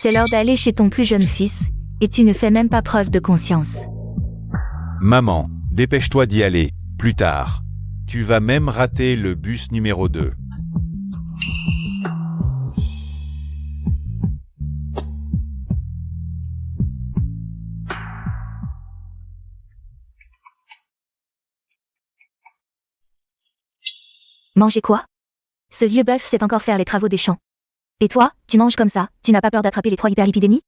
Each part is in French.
C'est l'heure d'aller chez ton plus jeune fils, et tu ne fais même pas preuve de conscience. Maman, dépêche-toi d'y aller, plus tard. Tu vas même rater le bus numéro 2. Manger quoi? Ce vieux bœuf sait encore faire les travaux des champs. Et toi, tu manges comme ça, tu n'as pas peur d'attraper les 3 hyperlipidémies?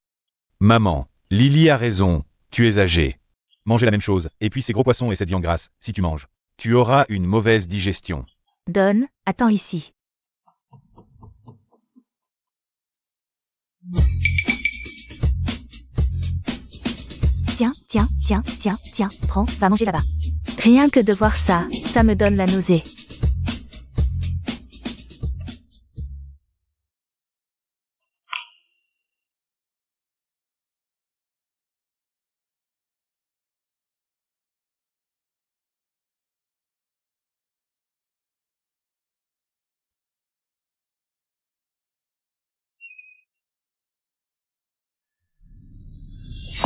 Maman, Lily a raison, tu es âgée. Manger la même chose, et puis ces gros poissons et cette viande grasse, si tu manges. Tu auras une mauvaise digestion. Donne, attends ici. Tiens, prends, va manger là-bas. Rien que de voir ça, ça me donne la nausée.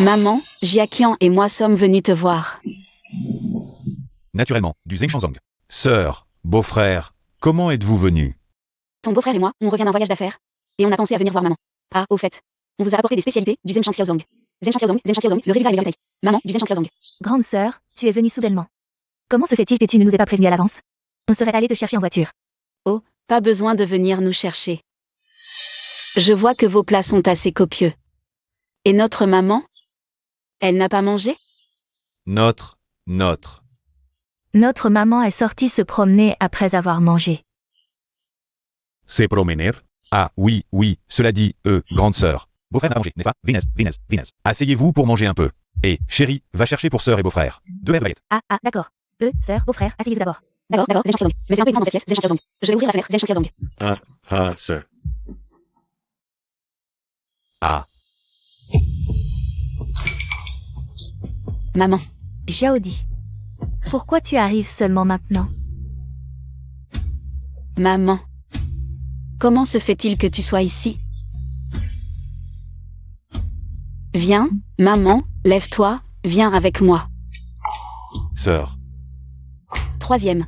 Maman, Jiaqian et moi sommes venus te voir. Naturellement, du Zhengshanzong. Sœur, beau-frère, comment êtes-vous venus? Ton beau-frère et moi, on revient d'un voyage d'affaires. Et on a pensé à venir voir maman. Ah, au fait. On vous a apporté des spécialités du Zhengshanxiaozong. Zhengshanxiaozong, le résultat est meilleur que taille. Maman, du Zhengshanxiaozong. Grande sœur, tu es venue soudainement. Comment se fait-il que tu ne nous aies pas prévenus à l'avance? On serait allé te chercher en voiture. Oh, pas besoin de venir nous chercher. Je vois que vos plats sont assez copieux. Et notre maman? Elle n'a pas mangé? Notre. Notre maman est sortie se promener après avoir mangé. C'est promener? Ah, oui, cela dit, grande sœur. Beau-frère a mangé, n'est-ce pas? Vines. Asseyez-vous pour manger un peu. Et, chérie, va chercher pour sœur et beau-frère. 2 baguettes. Ah, d'accord. Sœur, beau-frère, asseyez-vous d'abord. D'accord, Zhengshanxiaozong. Mais c'est un peu grand dans cette pièce, Zhengshanxiaozong. Je vais ouvrir la fenêtre, Zhengshanxiaozong. Sœur. Ah. Maman. Xiaodi. Pourquoi tu arrives seulement maintenant? Maman. Comment se fait-il que tu sois ici? Viens, maman, lève-toi, viens avec moi. Sœur. 3e.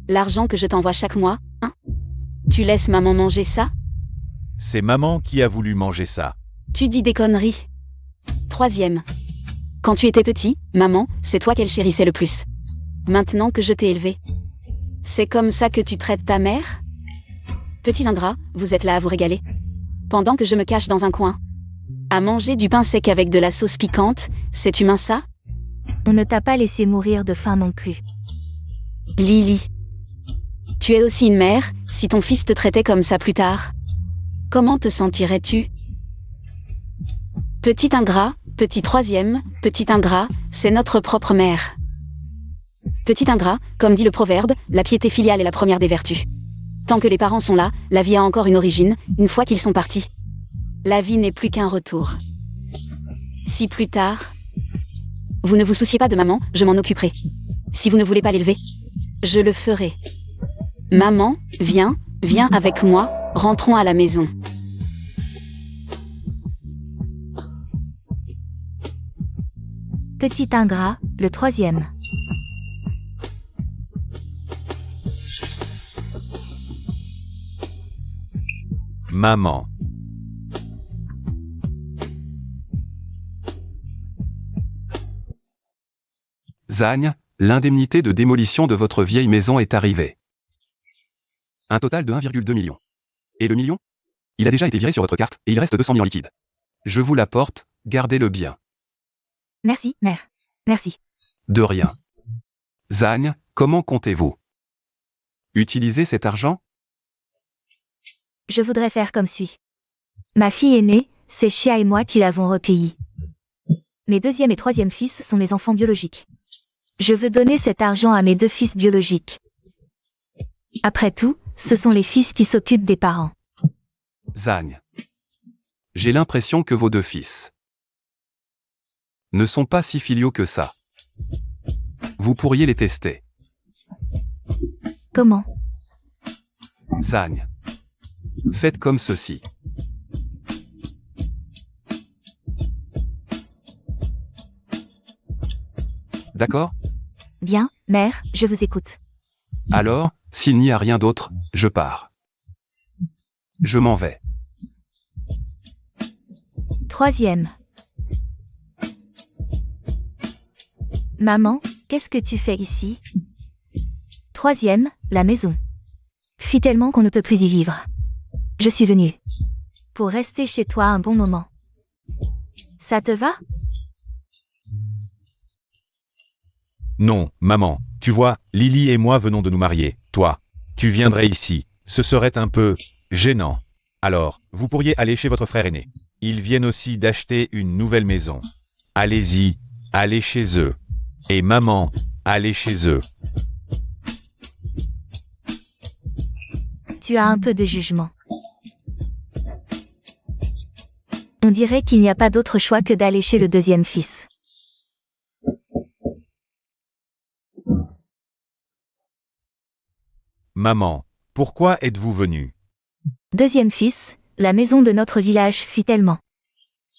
L'argent que je t'envoie chaque mois, hein? Tu laisses maman manger ça? C'est maman qui a voulu manger ça. Tu dis des conneries. 3e. Quand tu étais petit, maman, c'est toi qu'elle chérissait le plus. Maintenant que je t'ai élevé. C'est comme ça que tu traites ta mère? Petits ingrats, vous êtes là à vous régaler. Pendant que je me cache dans un coin. À manger du pain sec avec de la sauce piquante, c'est humain ça? On ne t'a pas laissé mourir de faim non plus. Lily. Tu es aussi une mère, si ton fils te traitait comme ça plus tard. Comment te sentirais-tu? Petit ingrat, petit 3e, petit ingrat, c'est notre propre mère. Petit ingrat, comme dit le proverbe, la piété filiale est la première des vertus. Tant que les parents sont là, la vie a encore une origine, une fois qu'ils sont partis. La vie n'est plus qu'un retour. Si plus tard... Vous ne vous souciez pas de maman, je m'en occuperai. Si vous ne voulez pas l'élever, je le ferai. Maman, viens avec moi, rentrons à la maison. Petit ingrat, le 3e. Maman. Zagne, l'indemnité de démolition de votre vieille maison est arrivée. Un total de 1,2 million. Et le million? Il a déjà été viré sur votre carte, et il reste 200 000 en liquide. Je vous l'apporte, gardez-le bien. Merci, mère. Merci. De rien. Zagne, comment comptez-vous utiliser cet argent? Je voudrais faire comme suit. Ma fille aînée, c'est Chia et moi qui l'avons recueillie. Mes 2e et 3e fils sont mes enfants biologiques. Je veux donner cet argent à mes 2 fils biologiques. Après tout, ce sont les fils qui s'occupent des parents. Zagne. J'ai l'impression que vos 2 fils ne sont pas si filiaux que ça. Vous pourriez les tester. Comment? Zagne. Faites comme ceci. D'accord? Bien, mère, je vous écoute. Alors, s'il n'y a rien d'autre, je pars. Je m'en vais. Troisième. Maman, qu'est-ce que tu fais ici? Troisième, la maison. Fuit tellement qu'on ne peut plus y vivre. Je suis venue. Pour rester chez toi un bon moment. Ça te va? Non, maman, tu vois, Lily et moi venons de nous marier. Toi, tu viendrais ici. Ce serait un peu gênant. Alors, vous pourriez aller chez votre frère aîné. Ils viennent aussi d'acheter une nouvelle maison. Allez-y, allez chez eux. Et maman, allez chez eux. Tu as un peu de jugement. On dirait qu'il n'y a pas d'autre choix que d'aller chez le deuxième fils. Maman, pourquoi êtes-vous venue? Deuxième fils, la maison de notre village fuit tellement.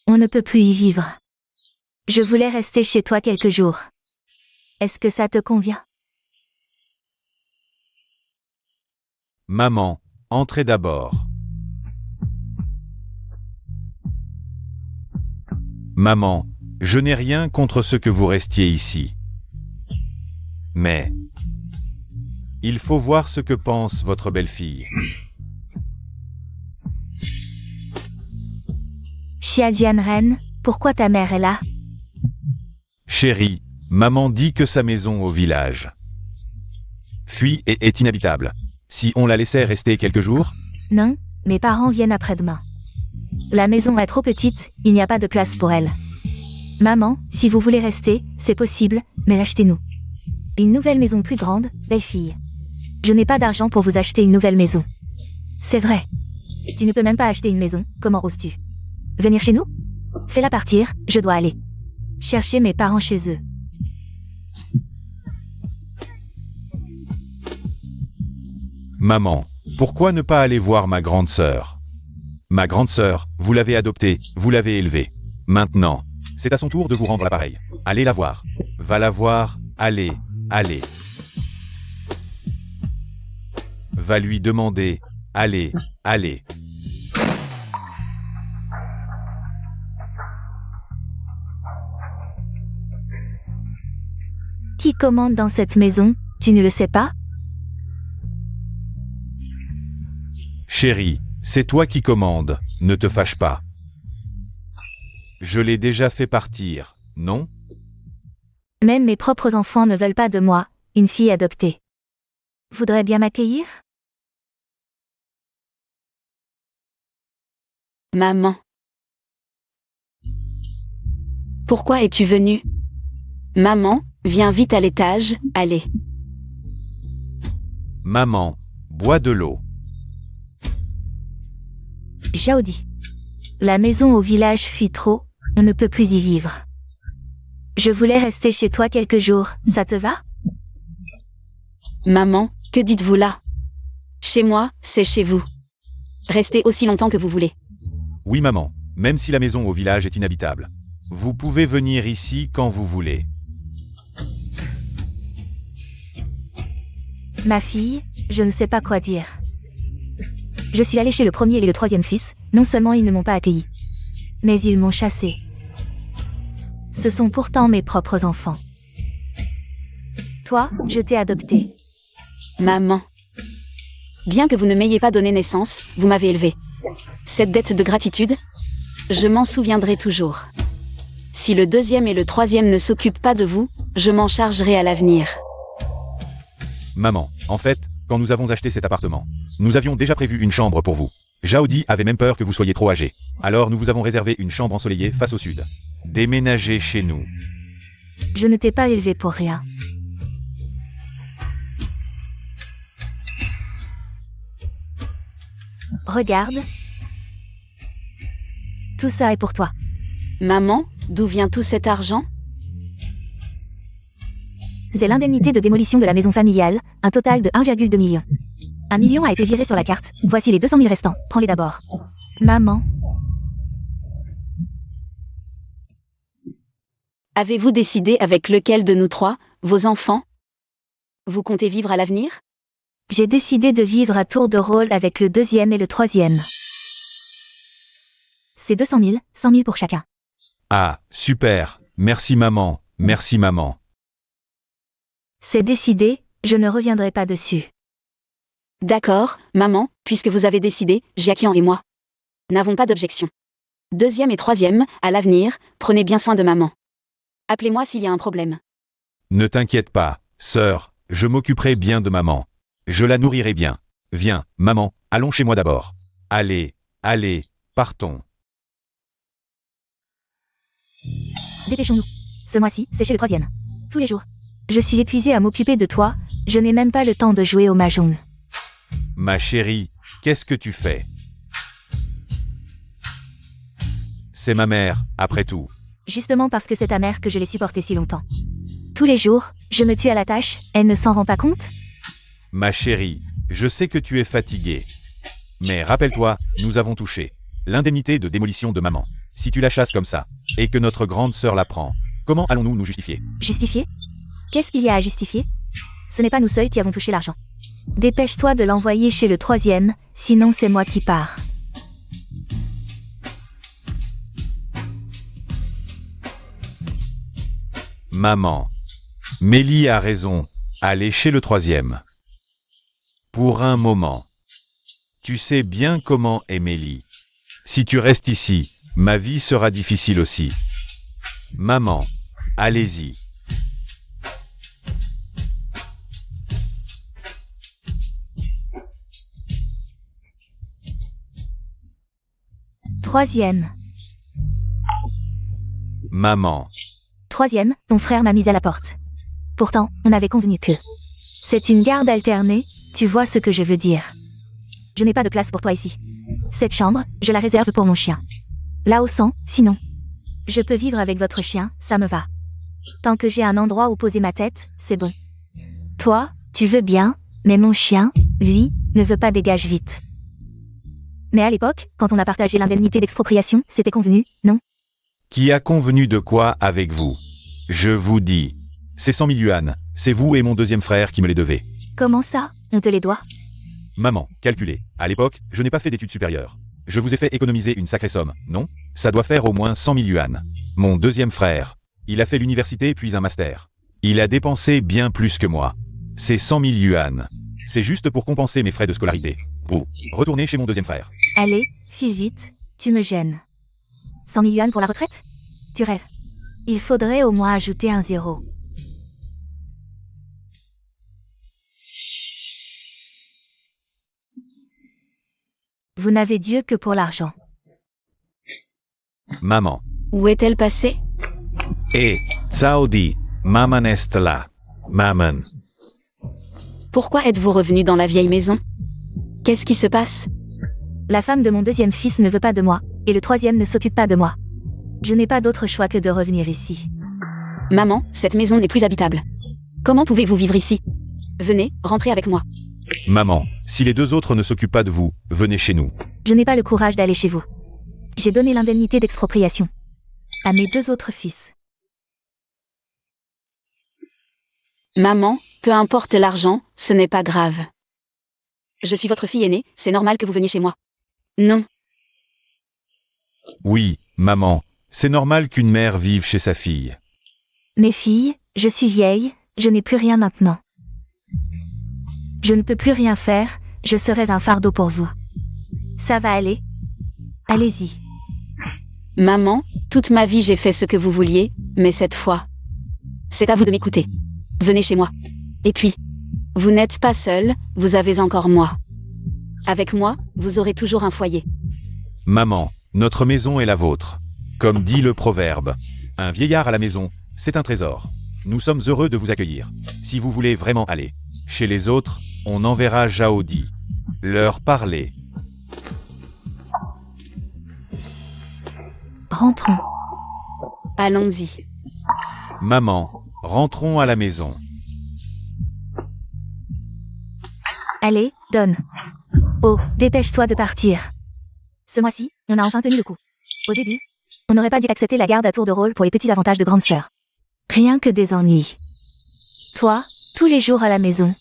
On ne peut plus y vivre. Je voulais rester chez toi quelques jours. Est-ce que ça te convient? Maman, entrez d'abord. Maman, je n'ai rien contre ce que vous restiez ici. Mais il faut voir ce que pense votre belle-fille. Xiajianren, pourquoi ta mère est là? Chérie, maman dit que sa maison au village fuit et est inhabitable. Si on la laissait rester quelques jours? Non, mes parents viennent après-demain. La maison est trop petite, il n'y a pas de place pour elle. Maman, si vous voulez rester, c'est possible, mais achetez-nous une nouvelle maison plus grande, belle-fille. Je n'ai pas d'argent pour vous acheter une nouvelle maison. C'est vrai. Tu ne peux même pas acheter une maison, comment oses-tu? Venir chez nous? Fais-la partir, je dois aller chercher mes parents chez eux. Maman, pourquoi ne pas aller voir ma grande sœur? Ma grande sœur, vous l'avez adoptée, vous l'avez élevée. Maintenant, c'est à son tour de vous rendre l'appareil. Allez la voir. Va la voir, allez, allez. Va lui demander, allez, allez. Qui commande dans cette maison, tu ne le sais pas? Chérie, c'est toi qui commandes, ne te fâche pas. Je l'ai déjà fait partir, non? Même mes propres enfants ne veulent pas de moi, une fille adoptée. Voudrais bien m'accueillir? Maman. Pourquoi es-tu venue? Maman, viens vite à l'étage, allez. Maman, bois de l'eau. Xiaodi. La maison au village fuit trop, on ne peut plus y vivre. Je voulais rester chez toi quelques jours, ça te va? Maman, que dites-vous là? Chez moi, c'est chez vous. Restez aussi longtemps que vous voulez. Oui maman, même si la maison au village est inhabitable. Vous pouvez venir ici quand vous voulez. Ma fille, je ne sais pas quoi dire. Je suis allée chez le premier et le troisième fils, non seulement ils ne m'ont pas accueilli, mais ils m'ont chassée. Ce sont pourtant mes propres enfants. Toi, je t'ai adopté. Maman. Bien que vous ne m'ayez pas donné naissance, vous m'avez élevée. Cette dette de gratitude, je m'en souviendrai toujours. Si le deuxième et le troisième ne s'occupent pas de vous, je m'en chargerai à l'avenir. Maman, en fait, quand nous avons acheté cet appartement, nous avions déjà prévu une chambre pour vous. Xiaodi avait même peur que vous soyez trop âgé. Alors nous vous avons réservé une chambre ensoleillée face au sud. Déménagez chez nous. Je ne t'ai pas élevé pour rien. Regarde. Tout ça est pour toi. Maman, d'où vient tout cet argent? C'est l'indemnité de démolition de la maison familiale, un total de 1,2 million. 1 million a été viré sur la carte, voici les 200 000 restants, prends-les d'abord. Maman. Avez-vous décidé avec lequel de nous trois, vos enfants? Vous comptez vivre à l'avenir? J'ai décidé de vivre à tour de rôle avec le deuxième et le troisième. C'est 200 000, 100 000 pour chacun. Ah, super. Merci maman, merci maman. C'est décidé, je ne reviendrai pas dessus. D'accord, maman, puisque vous avez décidé, Jacquian et moi n'avons pas d'objection. Deuxième et troisième, à l'avenir, prenez bien soin de maman. Appelez-moi s'il y a un problème. Ne t'inquiète pas, sœur, je m'occuperai bien de maman. Je la nourrirai bien. Viens, maman, allons chez moi d'abord. Allez, allez, partons. Dépêchons-nous. Ce mois-ci, c'est chez le troisième. Tous les jours. Je suis épuisée à m'occuper de toi, je n'ai même pas le temps de jouer au mahjong. Ma chérie, qu'est-ce que tu fais? C'est ma mère, après tout. Justement parce que c'est ta mère que je l'ai supportée si longtemps. Tous les jours, je me tue à la tâche, elle ne s'en rend pas compte? Ma chérie, je sais que tu es fatiguée. Mais rappelle-toi, nous avons touché l'indemnité de démolition de maman. Si tu la chasses comme ça, et que notre grande sœur la prend, comment allons-nous nous justifier? Justifier? Qu'est-ce qu'il y a à justifier? Ce n'est pas nous seuls qui avons touché l'argent. Dépêche-toi de l'envoyer chez le troisième, sinon c'est moi qui pars. Maman. Mélie a raison, allez chez le troisième. Pour un moment. Tu sais bien comment est Mélie. Si tu restes ici, ma vie sera difficile aussi. Maman, allez-y. Troisième. Maman. Troisième, ton frère m'a mise à la porte. Pourtant, on avait convenu que... C'est une garde alternée, tu vois ce que je veux dire. Je n'ai pas de place pour toi ici. Cette chambre, je la réserve pour mon chien. Là au sang, sinon. Je peux vivre avec votre chien, ça me va. Tant que j'ai un endroit où poser ma tête, c'est bon. Toi, tu veux bien, mais mon chien, lui, ne veut pas, dégage vite. Mais à l'époque, quand on a partagé l'indemnité d'expropriation, c'était convenu, non? Qui a convenu de quoi avec vous? Je vous dis. C'est 100 000 yuan, c'est vous et mon deuxième frère qui me les devez. Comment ça, on te les doit? Maman, calculez. À l'époque, je n'ai pas fait d'études supérieures. Je vous ai fait économiser une sacrée somme, non? Ça doit faire au moins 100 000 yuan. Mon deuxième frère, il a fait l'université puis un master. Il a dépensé bien plus que moi. C'est 100 000 yuan. C'est juste pour compenser mes frais de scolarité. Vous, retournez chez mon deuxième frère. Allez, file vite, tu me gênes. 100 000 yuan pour la retraite? Tu rêves. Il faudrait au moins ajouter un zéro. Vous n'avez Dieu que pour l'argent. Maman. Où est-elle passée? Eh, Saudi, maman est là. Maman. Pourquoi êtes-vous revenu dans la vieille maison? Qu'est-ce qui se passe? La femme de mon deuxième fils ne veut pas de moi, et le troisième ne s'occupe pas de moi. Je n'ai pas d'autre choix que de revenir ici. Maman, cette maison n'est plus habitable. Comment pouvez-vous vivre ici? Venez, rentrez avec moi. Maman, si les deux autres ne s'occupent pas de vous, venez chez nous. Je n'ai pas le courage d'aller chez vous. J'ai donné l'indemnité d'expropriation à mes deux autres fils. Maman, peu importe l'argent, ce n'est pas grave. Je suis votre fille aînée, c'est normal que vous veniez chez moi. Non. Oui, maman, c'est normal qu'une mère vive chez sa fille. Mes filles, je suis vieille, je n'ai plus rien maintenant. Je ne peux plus rien faire, je serai un fardeau pour vous. Ça va aller? Allez-y. Maman, toute ma vie j'ai fait ce que vous vouliez, mais cette fois, c'est à vous de m'écouter. Venez chez moi. Et puis, vous n'êtes pas seul, vous avez encore moi. Avec moi, vous aurez toujours un foyer. Maman, notre maison est la vôtre. Comme dit le proverbe, un vieillard à la maison, c'est un trésor. Nous sommes heureux de vous accueillir. Si vous voulez vraiment aller chez les autres, on enverra Jaodi. Leur parler. Rentrons. Allons-y. Maman, rentrons à la maison. Allez, donne. Oh, dépêche-toi de partir. Ce mois-ci, on a enfin tenu le coup. Au début, on n'aurait pas dû accepter la garde à tour de rôle pour les petits avantages de grande sœur. Rien que des ennuis. Toi, tous les jours à la maison.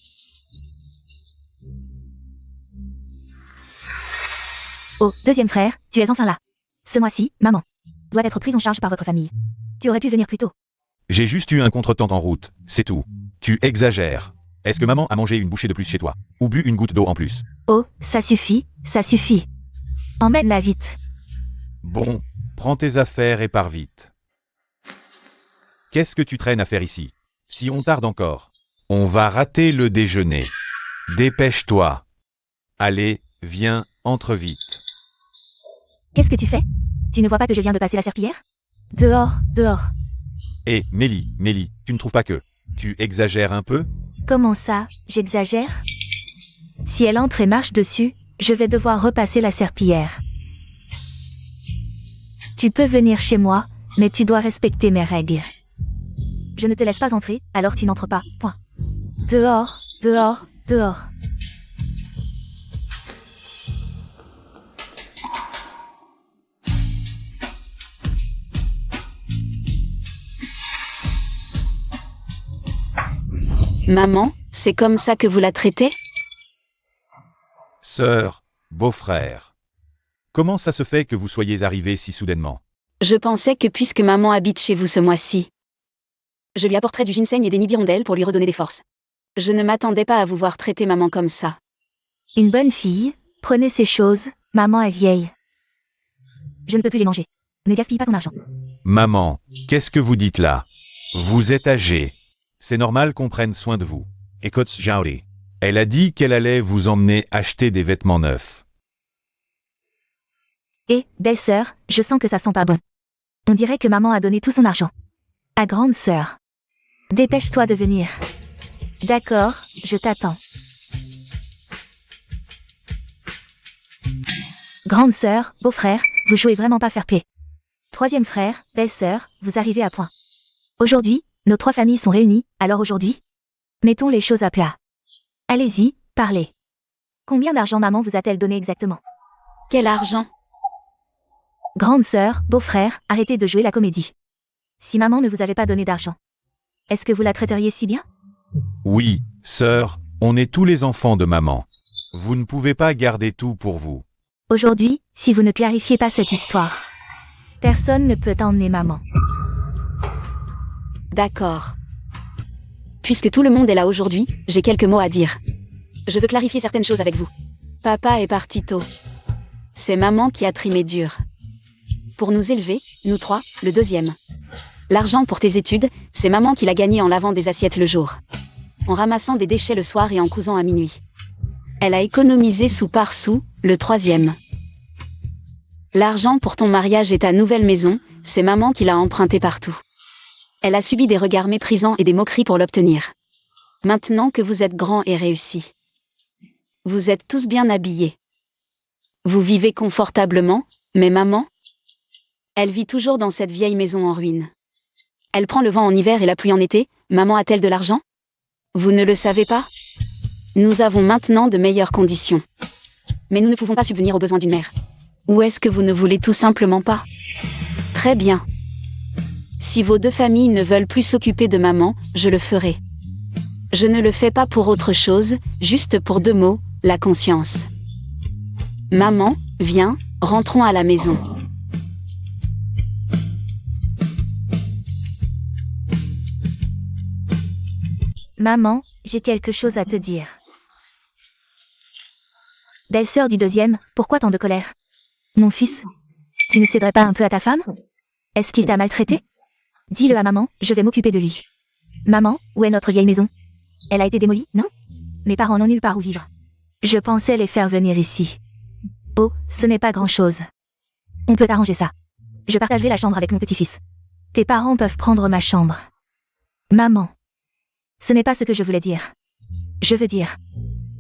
Oh, deuxième frère, tu es enfin là. Ce mois-ci, maman doit être prise en charge par votre famille. Tu aurais pu venir plus tôt. J'ai juste eu un contretemps en route, c'est tout. Tu exagères. Est-ce que maman a mangé une bouchée de plus chez toi? Ou bu une goutte d'eau en plus? Oh, ça suffit, ça suffit. Emmène-la vite. Bon, prends tes affaires et pars vite. Qu'est-ce que tu traînes à faire ici? Si on tarde encore, on va rater le déjeuner. Dépêche-toi. Allez, viens, entre vite. Qu'est-ce que tu fais? Tu ne vois pas que je viens de passer la serpillière? Dehors, dehors. Hé, Mélie, tu ne trouves pas que tu exagères un peu? Comment ça, j'exagère? Si elle entre et marche dessus, je vais devoir repasser la serpillière. Tu peux venir chez moi, mais tu dois respecter mes règles. Je ne te laisse pas entrer, alors tu n'entres pas. Point. Dehors, dehors, dehors. Maman, c'est comme ça que vous la traitez? Sœur, beau-frère. Comment ça se fait que vous soyez arrivés si soudainement? Je pensais que puisque maman habite chez vous ce mois-ci, je lui apporterais du ginseng et des nids d'hirondelles pour lui redonner des forces. Je ne m'attendais pas à vous voir traiter maman comme ça. Une bonne fille, prenez ces choses, maman est vieille. Je ne peux plus les manger. Ne gaspille pas ton argent. Maman, qu'est-ce que vous dites là? Vous êtes âgée. C'est normal qu'on prenne soin de vous. Écoute, Jaori. Elle a dit qu'elle allait vous emmener acheter des vêtements neufs. Et, belle-sœur, je sens que ça sent pas bon. On dirait que maman a donné tout son argent. À grande sœur. Dépêche-toi de venir. D'accord, je t'attends. Grande sœur, beau-frère, vous jouez vraiment pas fair-play. Troisième frère, belle-sœur, vous arrivez à point. Aujourd'hui, nos trois familles sont réunies, alors aujourd'hui, mettons les choses à plat. Allez-y, parlez. Combien d'argent maman vous a-t-elle donné exactement? Quel argent? Grande sœur, beau-frère, arrêtez de jouer la comédie. Si maman ne vous avait pas donné d'argent, est-ce que vous la traiteriez si bien? Oui, sœur, on est tous les enfants de maman. Vous ne pouvez pas garder tout pour vous. Aujourd'hui, si vous ne clarifiez pas cette histoire, personne ne peut emmener maman. D'accord. Puisque tout le monde est là aujourd'hui, j'ai quelques mots à dire. Je veux clarifier certaines choses avec vous. Papa est parti tôt. C'est maman qui a trimé dur. Pour nous élever, nous trois, le deuxième. L'argent pour tes études, c'est maman qui l'a gagné en lavant des assiettes le jour, en ramassant des déchets le soir et en cousant à minuit. Elle a économisé sou par sou, le troisième. L'argent pour ton mariage et ta nouvelle maison, c'est maman qui l'a emprunté partout. Elle a subi des regards méprisants et des moqueries pour l'obtenir. Maintenant que vous êtes grands et réussis, vous êtes tous bien habillés. Vous vivez confortablement, mais maman, elle vit toujours dans cette vieille maison en ruine. Elle prend le vent en hiver et la pluie en été. Maman a-t-elle de l'argent? Vous ne le savez pas? Nous avons maintenant de meilleures conditions. Mais nous ne pouvons pas subvenir aux besoins d'une mère. Ou est-ce que vous ne voulez tout simplement pas? Très bien. Si vos deux familles ne veulent plus s'occuper de maman, je le ferai. Je ne le fais pas pour autre chose, juste pour deux mots, la conscience. Maman, viens, rentrons à la maison. Maman, j'ai quelque chose à te dire. Belle-sœur du deuxième, pourquoi tant de colère? Mon fils, tu ne céderais pas un peu à ta femme? Est-ce qu'il t'a maltraité? Dis-le à maman, je vais m'occuper de lui. Maman, où est notre vieille maison? Elle a été démolie, non? Mes parents n'ont nulle part où vivre. Je pensais les faire venir ici. Oh, ce n'est pas grand-chose. On peut arranger ça. Je partagerai la chambre avec mon petit-fils. Tes parents peuvent prendre ma chambre. Maman. Ce n'est pas ce que je voulais dire. Je veux dire,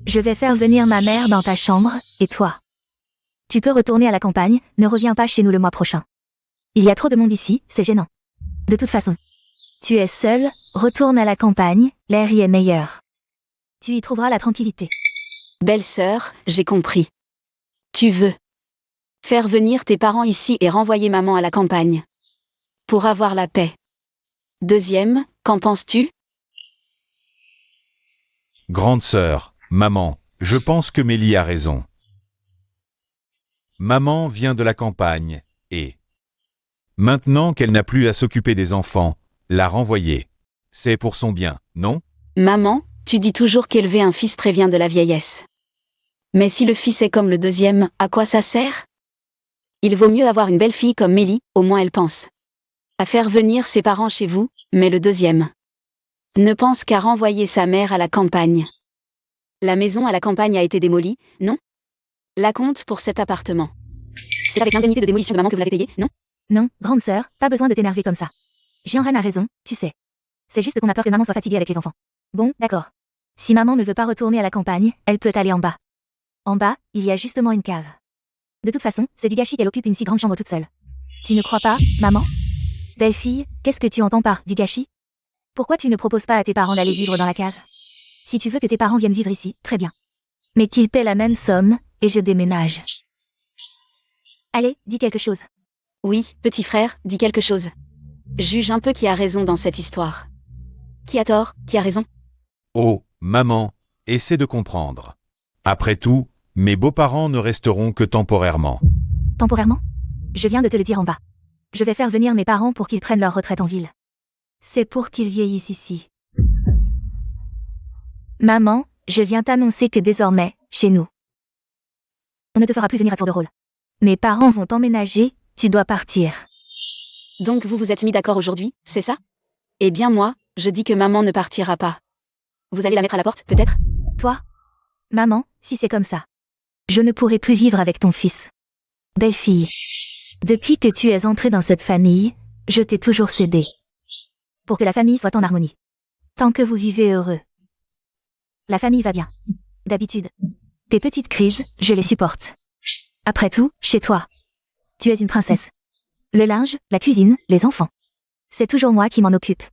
je vais faire venir ma mère dans ta chambre, et toi. Tu peux retourner à la campagne, ne reviens pas chez nous le mois prochain. Il y a trop de monde ici, c'est gênant. De toute façon, tu es seule, retourne à la campagne, l'air y est meilleur. Tu y trouveras la tranquillité. Belle-sœur, j'ai compris. Tu veux faire venir tes parents ici et renvoyer maman à la campagne. Pour avoir la paix. Deuxième, qu'en penses-tu? Grande sœur, maman, je pense que Mélie a raison. Maman vient de la campagne, et maintenant qu'elle n'a plus à s'occuper des enfants, la renvoyer. C'est pour son bien, non? Maman, tu dis toujours qu'élever un fils prévient de la vieillesse. Mais si le fils est comme le deuxième, à quoi ça sert? Il vaut mieux avoir une belle fille comme Mélie, au moins elle pense à faire venir ses parents chez vous, mais le deuxième ne pense qu'à renvoyer sa mère à la campagne. La maison à la campagne a été démolie, non? La compte pour cet appartement. C'est avec l'indemnité de démolition de maman que vous l'avez payé, non? Non, grande sœur, pas besoin de t'énerver comme ça. Jianren a raison, tu sais. C'est juste qu'on a peur que maman soit fatiguée avec les enfants. Bon, d'accord. Si maman ne veut pas retourner à la campagne, elle peut aller en bas. En bas, il y a justement une cave. De toute façon, c'est du gâchis qu'elle occupe une si grande chambre toute seule. Tu ne crois pas, maman? Belle fille, qu'est-ce que tu entends par du gâchis? Pourquoi tu ne proposes pas à tes parents d'aller vivre dans la cave? Si tu veux que tes parents viennent vivre ici, très bien. Mais qu'ils paient la même somme, et je déménage. Allez, dis quelque chose. Oui, petit frère, dis quelque chose. Juge un peu qui a raison dans cette histoire. Qui a tort, qui a raison? Oh, maman, essaie de comprendre. Après tout, mes beaux-parents ne resteront que temporairement. Temporairement? Je viens de te le dire en bas. Je vais faire venir mes parents pour qu'ils prennent leur retraite en ville. C'est pour qu'ils vieillissent ici. Maman, je viens t'annoncer que désormais, chez nous, on ne te fera plus venir à tour de rôle. Mes parents vont emménager, tu dois partir. Donc vous vous êtes mis d'accord aujourd'hui, c'est ça? Eh bien moi, je dis que maman ne partira pas. Vous allez la mettre à la porte, peut-être? Toi? Maman, si c'est comme ça, je ne pourrai plus vivre avec ton fils. Belle fille, depuis que tu es entrée dans cette famille, je t'ai toujours cédé. Pour que la famille soit en harmonie. Tant que vous vivez heureux. La famille va bien. D'habitude. Tes petites crises, je les supporte. Après tout, chez toi, tu es une princesse. Le linge, la cuisine, les enfants. C'est toujours moi qui m'en occupe.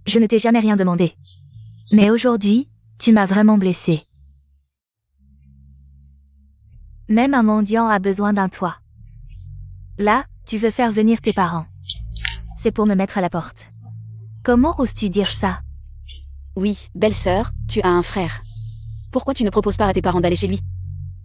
Je ne t'ai jamais rien demandé. Mais aujourd'hui, tu m'as vraiment blessée. Même un mendiant a besoin d'un toit. Là, tu veux faire venir tes parents. C'est pour me mettre à la porte. Comment oses-tu dire ça? Oui, belle-sœur, tu as un frère. Pourquoi tu ne proposes pas à tes parents d'aller chez lui?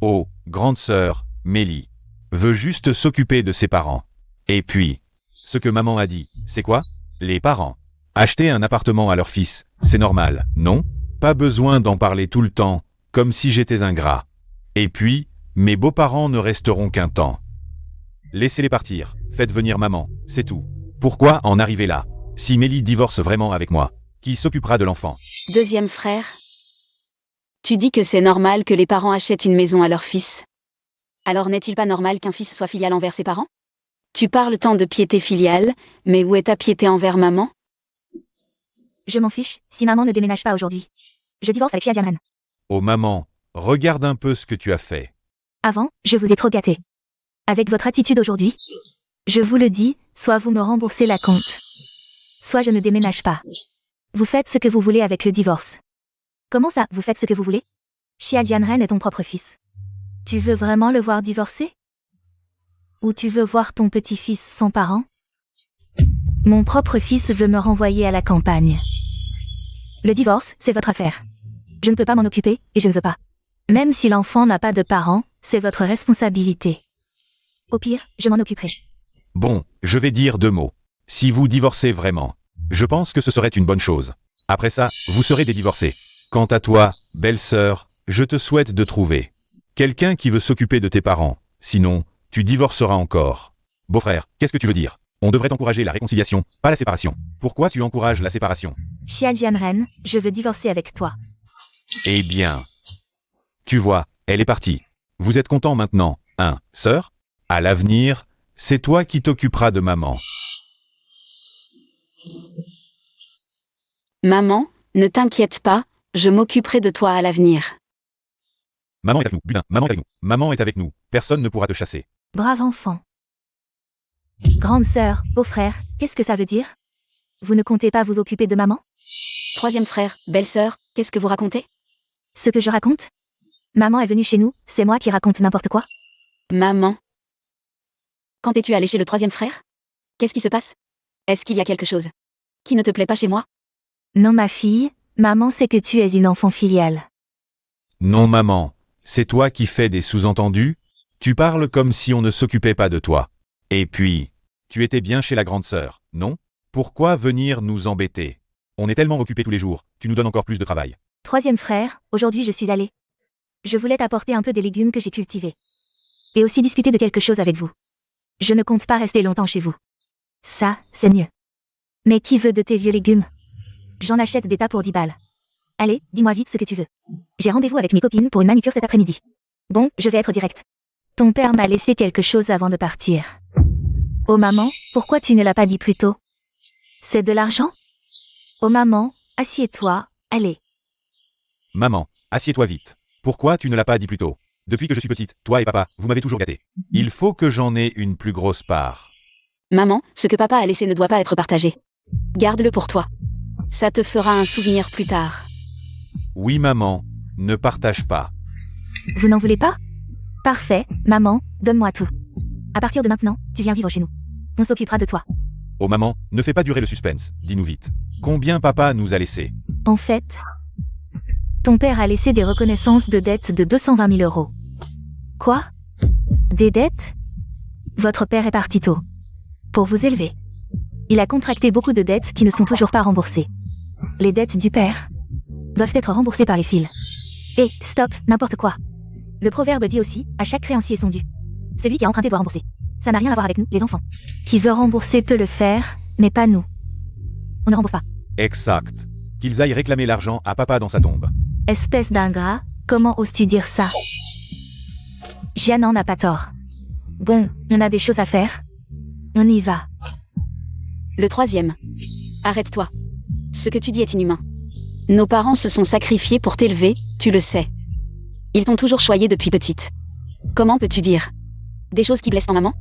Oh, grande sœur, Mélie, veut juste s'occuper de ses parents. Et puis, ce que maman a dit, c'est quoi? Les parents. Acheter un appartement à leur fils, c'est normal, non? Pas besoin d'en parler tout le temps, comme si j'étais ingrat. Et puis, mes beaux-parents ne resteront qu'un temps. Laissez-les partir, faites venir maman, c'est tout. Pourquoi en arriver là? Si Mélie divorce vraiment avec moi, qui s'occupera de l'enfant? Deuxième frère. Tu dis que c'est normal que les parents achètent une maison à leur fils. Alors n'est-il pas normal qu'un fils soit filial envers ses parents? Tu parles tant de piété filiale, mais où est ta piété envers maman? Je m'en fiche, si maman ne déménage pas aujourd'hui. Je divorce avec Xia Jianren. Oh maman, regarde un peu ce que tu as fait. Avant, je vous ai trop gâté. Avec votre attitude aujourd'hui, je vous le dis, soit vous me remboursez la compte, soit je ne déménage pas. Vous faites ce que vous voulez avec le divorce. Comment ça, vous faites ce que vous voulez? Xia Jianren est ton propre fils. Tu veux vraiment le voir divorcer? Ou tu veux voir ton petit-fils sans parents? Mon propre fils veut me renvoyer à la campagne. Le divorce, c'est votre affaire. Je ne peux pas m'en occuper, et je ne veux pas. Même si l'enfant n'a pas de parents, c'est votre responsabilité. Au pire, je m'en occuperai. Bon, je vais dire 2 mots. Si vous divorcez vraiment, je pense que ce serait une bonne chose. Après ça, vous serez dédivorcés. Quant à toi, belle-sœur, je te souhaite de trouver quelqu'un qui veut s'occuper de tes parents. Sinon, tu divorceras encore. Beau-frère, qu'est-ce que tu veux dire? On devrait encourager la réconciliation, pas la séparation. Pourquoi tu encourages la séparation? Xia Jianren, je veux divorcer avec toi. Eh bien, tu vois, elle est partie. Vous êtes content maintenant, hein, sœur? À l'avenir, c'est toi qui t'occuperas de maman. Maman, ne t'inquiète pas, je m'occuperai de toi à l'avenir. Maman est avec nous, putain, maman est avec nous. Maman est avec nous, personne ne pourra te chasser. Brave enfant. Grande sœur, beau-frère, qu'est-ce que ça veut dire? Vous ne comptez pas vous occuper de maman? Troisième frère, belle-sœur, qu'est-ce que vous racontez? Ce que je raconte? Maman est venue chez nous, c'est moi qui raconte n'importe quoi? Maman. Quand es-tu allée chez le troisième frère? Qu'est-ce qui se passe? Est-ce qu'il y a quelque chose qui ne te plaît pas chez moi? Non ma fille, maman sait que tu es une enfant filiale. Non maman, c'est toi qui fais des sous-entendus? Tu parles comme si on ne s'occupait pas de toi. Et puis, tu étais bien chez la grande sœur, non? Pourquoi venir nous embêter? On est tellement occupés tous les jours, tu nous donnes encore plus de travail. Troisième frère, aujourd'hui je suis allée. Je voulais t'apporter un peu des légumes que j'ai cultivés. Et aussi discuter de quelque chose avec vous. Je ne compte pas rester longtemps chez vous. Ça, c'est mieux. Mais qui veut de tes vieux légumes? J'en achète des tas pour 10 balles. Allez, dis-moi vite ce que tu veux. J'ai rendez-vous avec mes copines pour une manicure cet après-midi. Bon, je vais être direct. Ton père m'a laissé quelque chose avant de partir. Oh maman, pourquoi tu ne l'as pas dit plus tôt? C'est de l'argent? Oh maman, assieds-toi, allez. Maman, assieds-toi vite. Pourquoi tu ne l'as pas dit plus tôt? Depuis que je suis petite, toi et papa, vous m'avez toujours gâté. Il faut que j'en ai une plus grosse part. Maman, ce que papa a laissé ne doit pas être partagé. Garde-le pour toi. Ça te fera un souvenir plus tard. Oui maman, ne partage pas. Vous n'en voulez pas? Parfait, maman, donne-moi tout. À partir de maintenant, tu viens vivre chez nous. On s'occupera de toi. Oh maman, ne fais pas durer le suspense, dis-nous vite. Combien papa nous a laissé? En fait, ton père a laissé des reconnaissances de dettes de 220 000 euros. Quoi? Des dettes? Votre père est parti tôt. Pour vous élever. Il a contracté beaucoup de dettes qui ne sont toujours pas remboursées. Les dettes du père doivent être remboursées par les fils. Et, stop, n'importe quoi. Le proverbe dit aussi, à chaque créancier son dû. Celui qui a emprunté doit rembourser. Ça n'a rien à voir avec nous, les enfants. Qui veut rembourser peut le faire, mais pas nous. On ne rembourse pas. Exact. Qu'ils aillent réclamer l'argent à papa dans sa tombe. Espèce d'ingrat, comment oses-tu dire ça? Jeanne n'a pas tort. Bon, on a des choses à faire. On y va. Le troisième. Arrête-toi. Ce que tu dis est inhumain. Nos parents se sont sacrifiés pour t'élever, tu le sais. Ils t'ont toujours choyé depuis petite. Comment peux-tu dire des choses qui blessent ton maman?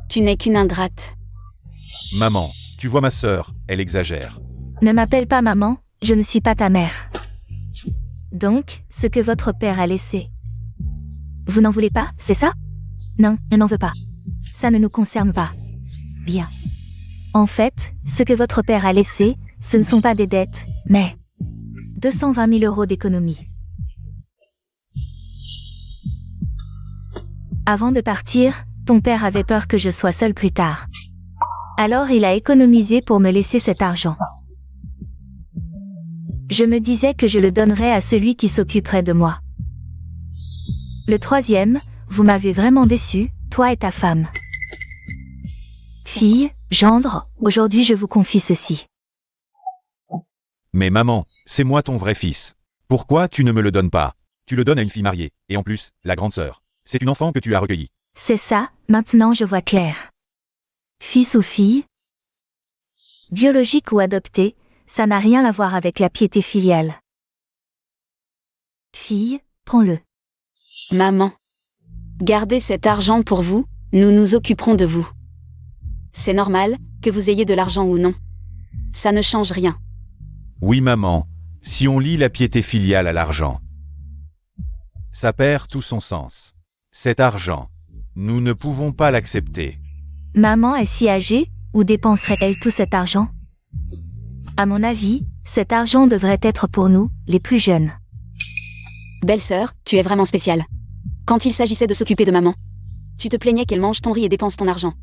Tu n'es qu'une ingrate. Maman, tu vois ma sœur, elle exagère. Ne m'appelle pas maman, je ne suis pas ta mère. Donc, ce que votre père a laissé. Vous n'en voulez pas, c'est ça? Non, on n'en veut pas. Ça ne nous concerne pas. Bien. En fait, ce que votre père a laissé, ce ne sont pas des dettes, mais 220 000 euros d'économie. Avant de partir, ton père avait peur que je sois seule plus tard. Alors il a économisé pour me laisser cet argent. Je me disais que je le donnerais à celui qui s'occuperait de moi. Le troisième, vous m'avez vraiment déçu, toi et ta femme. Fille, gendre, aujourd'hui je vous confie ceci. Mais maman, c'est moi ton vrai fils. Pourquoi tu ne me le donnes pas? Tu le donnes à une fille mariée, et en plus, la grande sœur. C'est une enfant que tu as recueillie. C'est ça, maintenant je vois clair. Fils ou fille? Biologique ou adopté, ça n'a rien à voir avec la piété filiale. Fille, prends-le. Maman. Gardez cet argent pour vous, nous nous occuperons de vous. C'est normal, que vous ayez de l'argent ou non. Ça ne change rien. Oui maman, si on lie la piété filiale à l'argent, ça perd tout son sens. Cet argent, nous ne pouvons pas l'accepter. Maman est si âgée, où dépenserait-elle tout cet argent? À mon avis, cet argent devrait être pour nous, les plus jeunes. Belle-sœur, tu es vraiment spéciale. Quand il s'agissait de s'occuper de maman, tu te plaignais qu'elle mange ton riz et dépense ton argent.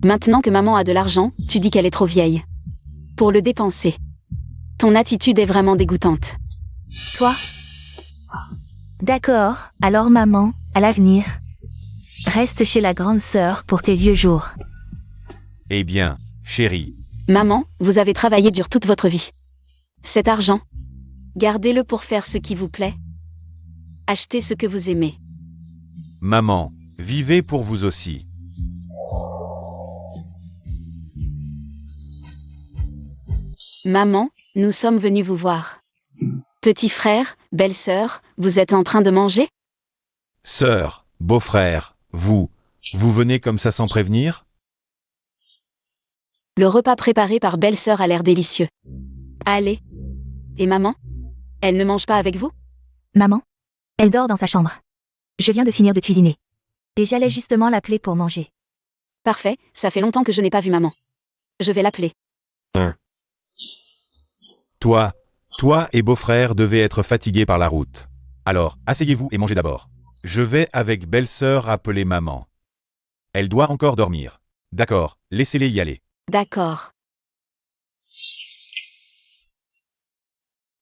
Maintenant que maman a de l'argent, tu dis qu'elle est trop vieille pour le dépenser. Ton attitude est vraiment dégoûtante. Toi? D'accord, alors maman, à l'avenir, reste chez la grande sœur pour tes vieux jours. Eh bien, chérie, Maman, vous avez travaillé dur toute votre vie. Cet argent, gardez-le pour faire ce qui vous plaît. Achetez ce que vous aimez. maman, vivez pour vous aussi. Maman, nous sommes venus vous voir. Petit frère, belle-sœur, vous êtes en train de manger? Sœur, beau-frère, vous venez comme ça sans prévenir? Le repas préparé par belle-sœur a l'air délicieux. Allez. Et maman? Elle ne mange pas avec vous? Maman? Elle dort dans sa chambre. Je viens de finir de cuisiner. Et j'allais justement l'appeler pour manger. Parfait, ça fait longtemps que je n'ai pas vu maman. Je vais l'appeler. Toi et beau-frère devez être fatigués par la route. Alors, asseyez-vous et mangez d'abord. Je vais avec belle-sœur appeler maman. Elle doit encore dormir. D'accord, laissez-les y aller. D'accord.